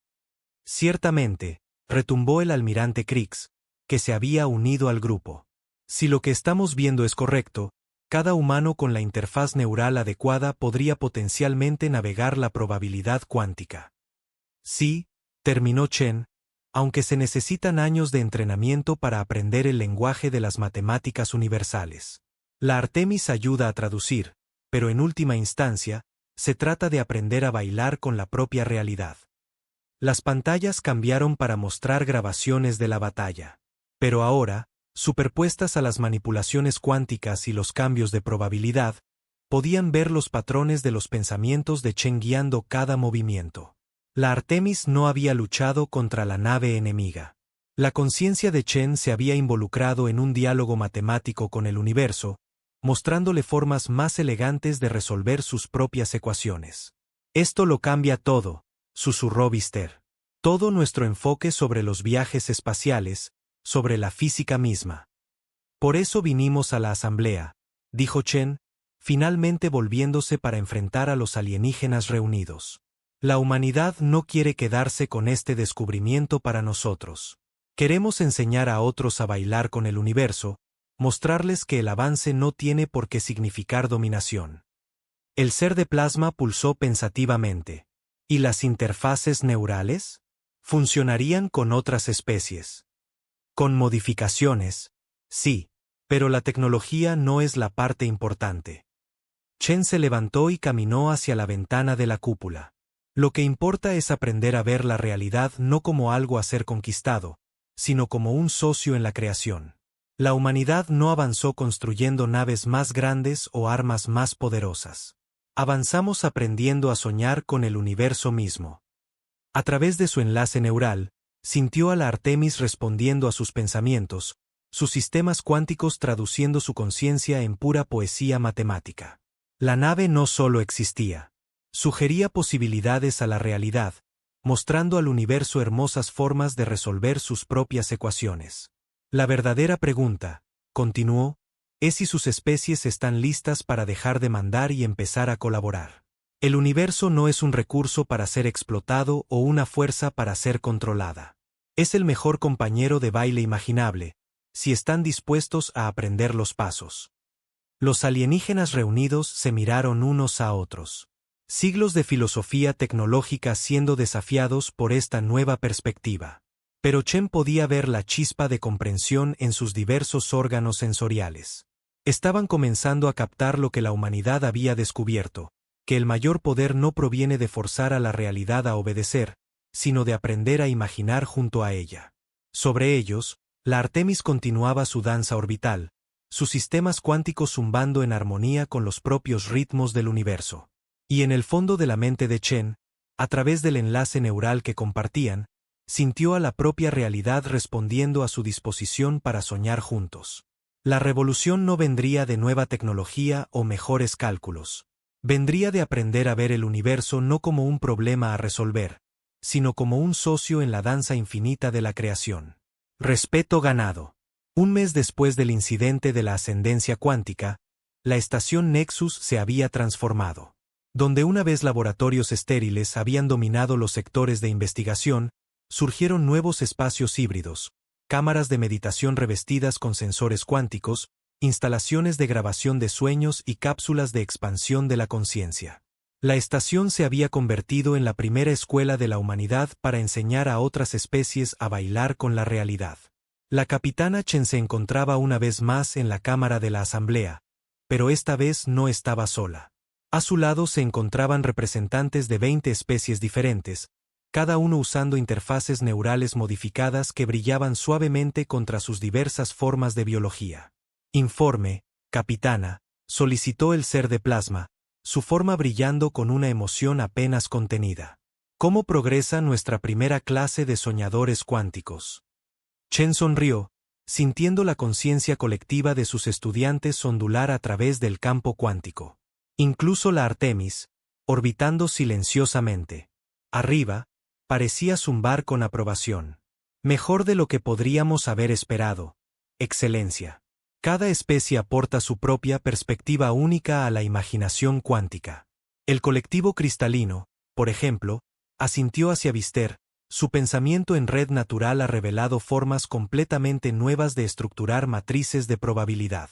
Ciertamente, retumbó el almirante Krix, que se había unido al grupo. Si lo que estamos viendo es correcto, cada humano con la interfaz neural adecuada podría potencialmente navegar la probabilidad cuántica. Sí, terminó Chen, aunque se necesitan años de entrenamiento para aprender el lenguaje de las matemáticas universales. La Artemis ayuda a traducir, pero en última instancia, se trata de aprender a bailar con la propia realidad. Las pantallas cambiaron para mostrar grabaciones de la batalla. Pero ahora, superpuestas a las manipulaciones cuánticas y los cambios de probabilidad, podían ver los patrones de los pensamientos de Chen guiando cada movimiento. La Artemis no había luchado contra la nave enemiga. La conciencia de Chen se había involucrado en un diálogo matemático con el universo, mostrándole formas más elegantes de resolver sus propias ecuaciones. Esto lo cambia todo, susurró Vister. Todo nuestro enfoque sobre los viajes espaciales, sobre la física misma. Por eso vinimos a la asamblea, dijo Chen, finalmente volviéndose para enfrentar a los alienígenas reunidos. La humanidad no quiere quedarse con este descubrimiento para nosotros. Queremos enseñar a otros a bailar con el universo, mostrarles que el avance no tiene por qué significar dominación. El ser de plasma pulsó pensativamente. ¿Y las interfaces neurales? Funcionarían con otras especies. Con modificaciones, sí, pero la tecnología no es la parte importante. Chen se levantó y caminó hacia la ventana de la cúpula. Lo que importa es aprender a ver la realidad no como algo a ser conquistado, sino como un socio en la creación. La humanidad no avanzó construyendo naves más grandes o armas más poderosas. Avanzamos aprendiendo a soñar con el universo mismo. A través de su enlace neural, sintió a la Artemis respondiendo a sus pensamientos, sus sistemas cuánticos traduciendo su conciencia en pura poesía matemática. La nave no solo existía. Sugería posibilidades a la realidad, mostrando al universo hermosas formas de resolver sus propias ecuaciones. La verdadera pregunta, continuó, es si sus especies están listas para dejar de mandar y empezar a colaborar. El universo no es un recurso para ser explotado o una fuerza para ser controlada. Es el mejor compañero de baile imaginable, si están dispuestos a aprender los pasos. Los alienígenas reunidos se miraron unos a otros. Siglos de filosofía tecnológica siendo desafiados por esta nueva perspectiva. Pero Chen podía ver la chispa de comprensión en sus diversos órganos sensoriales. Estaban comenzando a captar lo que la humanidad había descubierto, que el mayor poder no proviene de forzar a la realidad a obedecer, sino de aprender a imaginar junto a ella. Sobre ellos, la Artemis continuaba su danza orbital, sus sistemas cuánticos zumbando en armonía con los propios ritmos del universo. Y en el fondo de la mente de Chen, a través del enlace neural que compartían, sintió a la propia realidad respondiendo a su disposición para soñar juntos. La revolución no vendría de nueva tecnología o mejores cálculos. Vendría de aprender a ver el universo no como un problema a resolver, sino como un socio en la danza infinita de la creación. Respeto ganado. Un mes después del incidente de la ascendencia cuántica, la estación Nexus se había transformado. Donde una vez laboratorios estériles habían dominado los sectores de investigación, surgieron nuevos espacios híbridos, cámaras de meditación revestidas con sensores cuánticos, instalaciones de grabación de sueños y cápsulas de expansión de la conciencia. La estación se había convertido en la primera escuela de la humanidad para enseñar a otras especies a bailar con la realidad. La capitana Chen se encontraba una vez más en la cámara de la asamblea, pero esta vez no estaba sola. A su lado se encontraban representantes de 20 especies diferentes, cada uno usando interfaces neurales modificadas que brillaban suavemente contra sus diversas formas de biología. Informe, capitana, solicitó el ser de plasma, su forma brillando con una emoción apenas contenida. ¿Cómo progresa nuestra primera clase de soñadores cuánticos? Chen sonrió, sintiendo la conciencia colectiva de sus estudiantes ondular a través del campo cuántico. Incluso la Artemis, orbitando silenciosamente arriba, parecía zumbar con aprobación. Mejor de lo que podríamos haber esperado, excelencia. Cada especie aporta su propia perspectiva única a la imaginación cuántica. El colectivo cristalino, por ejemplo, asintió hacia Vister, su pensamiento en red natural ha revelado formas completamente nuevas de estructurar matrices de probabilidad.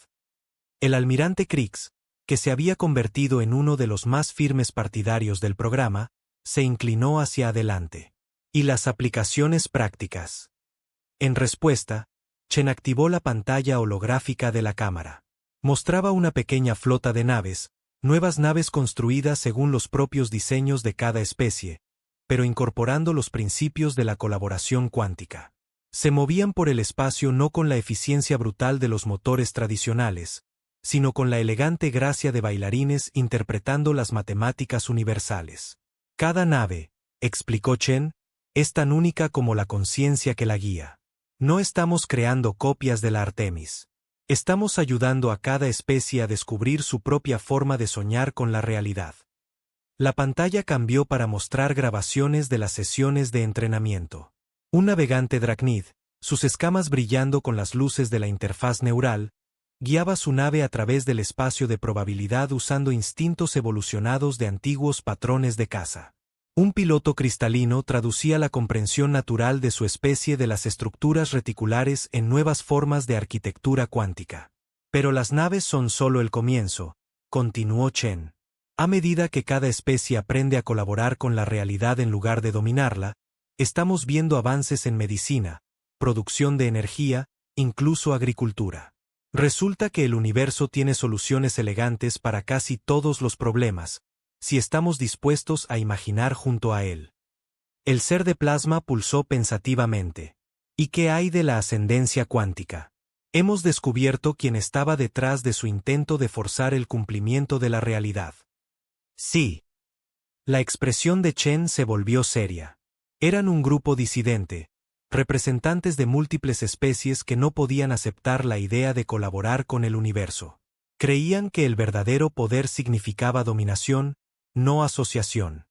El almirante Krix, que se había convertido en uno de los más firmes partidarios del programa, se inclinó hacia adelante. ¿Y las aplicaciones prácticas? En respuesta, Chen activó la pantalla holográfica de la cámara. Mostraba una pequeña flota de naves, nuevas naves construidas según los propios diseños de cada especie, pero incorporando los principios de la colaboración cuántica. Se movían por el espacio no con la eficiencia brutal de los motores tradicionales, sino con la elegante gracia de bailarines interpretando las matemáticas universales. Cada nave, explicó Chen, es tan única como la conciencia que la guía. No estamos creando copias de la Artemis. Estamos ayudando a cada especie a descubrir su propia forma de soñar con la realidad. La pantalla cambió para mostrar grabaciones de las sesiones de entrenamiento. Un navegante Dracnid, sus escamas brillando con las luces de la interfaz neural, guiaba su nave a través del espacio de probabilidad usando instintos evolucionados de antiguos patrones de caza. Un piloto cristalino traducía la comprensión natural de su especie de las estructuras reticulares en nuevas formas de arquitectura cuántica. Pero las naves son solo el comienzo, continuó Chen. A medida que cada especie aprende a colaborar con la realidad en lugar de dominarla, estamos viendo avances en medicina, producción de energía, incluso agricultura. Resulta que el universo tiene soluciones elegantes para casi todos los problemas, si estamos dispuestos a imaginar junto a él. El ser de plasma pulsó pensativamente. ¿Y qué hay de la ascendencia cuántica? Hemos descubierto quién estaba detrás de su intento de forzar el cumplimiento de la realidad. Sí. La expresión de Chen se volvió seria. Eran un grupo disidente, representantes de múltiples especies que no podían aceptar la idea de colaborar con el universo. Creían que el verdadero poder significaba dominación, no asociación.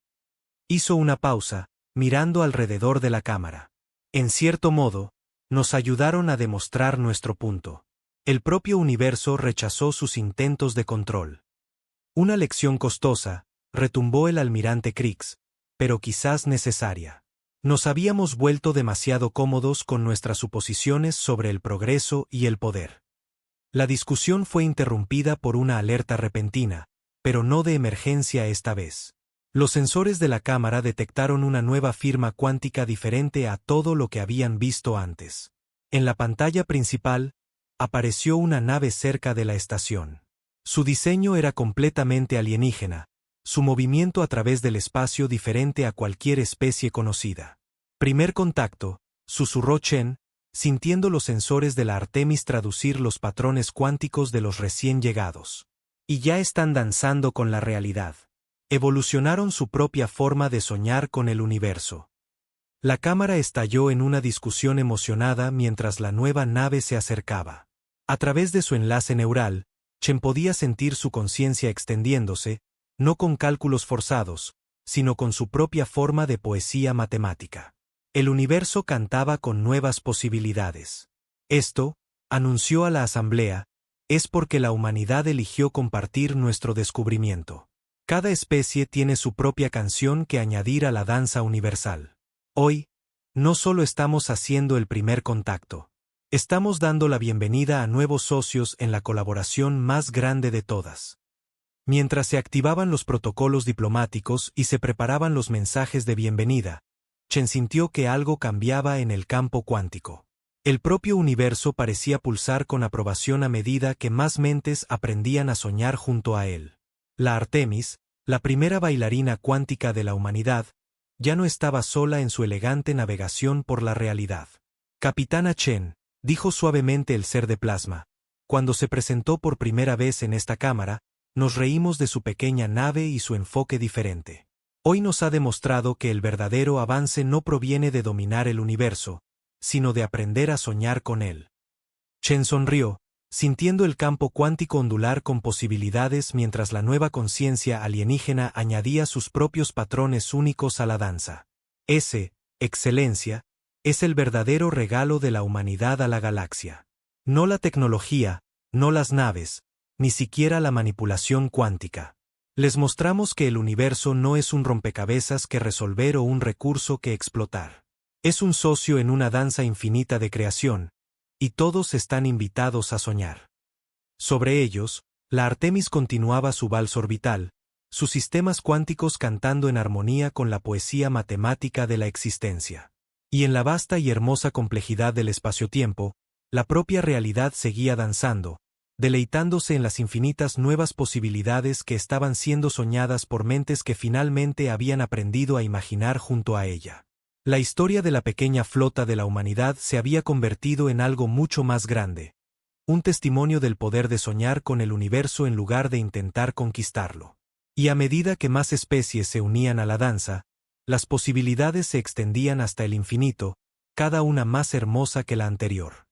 Hizo una pausa, mirando alrededor de la cámara. En cierto modo, nos ayudaron a demostrar nuestro punto. El propio universo rechazó sus intentos de control. Una lección costosa, retumbó el almirante Krix, pero quizás necesaria. Nos habíamos vuelto demasiado cómodos con nuestras suposiciones sobre el progreso y el poder. La discusión fue interrumpida por una alerta repentina, pero no de emergencia esta vez. Los sensores de la cámara detectaron una nueva firma cuántica diferente a todo lo que habían visto antes. En la pantalla principal, apareció una nave cerca de la estación. Su diseño era completamente alienígena, su movimiento a través del espacio diferente a cualquier especie conocida. Primer contacto, susurró Chen, sintiendo los sensores de la Artemis traducir los patrones cuánticos de los recién llegados. Y ya están danzando con la realidad. Evolucionaron su propia forma de soñar con el universo. La cámara estalló en una discusión emocionada mientras la nueva nave se acercaba. A través de su enlace neural, Chen podía sentir su conciencia extendiéndose, no con cálculos forzados, sino con su propia forma de poesía matemática. El universo cantaba con nuevas posibilidades. Esto, anunció a la asamblea, es porque la humanidad eligió compartir nuestro descubrimiento. Cada especie tiene su propia canción que añadir a la danza universal. Hoy, no solo estamos haciendo el primer contacto. Estamos dando la bienvenida a nuevos socios en la colaboración más grande de todas. Mientras se activaban los protocolos diplomáticos y se preparaban los mensajes de bienvenida, Chen sintió que algo cambiaba en el campo cuántico. El propio universo parecía pulsar con aprobación a medida que más mentes aprendían a soñar junto a él. La Artemis, la primera bailarina cuántica de la humanidad, ya no estaba sola en su elegante navegación por la realidad. Capitana Chen, dijo suavemente el ser de plasma. Cuando se presentó por primera vez en esta cámara, nos reímos de su pequeña nave y su enfoque diferente. Hoy nos ha demostrado que el verdadero avance no proviene de dominar el universo, sino de aprender a soñar con él. Chen sonrió, sintiendo el campo cuántico ondular con posibilidades mientras la nueva conciencia alienígena añadía sus propios patrones únicos a la danza. Ese, excelencia, es el verdadero regalo de la humanidad a la galaxia. No la tecnología, no las naves, ni siquiera la manipulación cuántica. Les mostramos que el universo no es un rompecabezas que resolver o un recurso que explotar. Es un socio en una danza infinita de creación, y todos están invitados a soñar. Sobre ellos, la Artemis continuaba su vals orbital, sus sistemas cuánticos cantando en armonía con la poesía matemática de la existencia. Y en la vasta y hermosa complejidad del espacio-tiempo, la propia realidad seguía danzando, deleitándose en las infinitas nuevas posibilidades que estaban siendo soñadas por mentes que finalmente habían aprendido a imaginar junto a ella. La historia de la pequeña flota de la humanidad se había convertido en algo mucho más grande, un testimonio del poder de soñar con el universo en lugar de intentar conquistarlo. Y a medida que más especies se unían a la danza, las posibilidades se extendían hasta el infinito, cada una más hermosa que la anterior.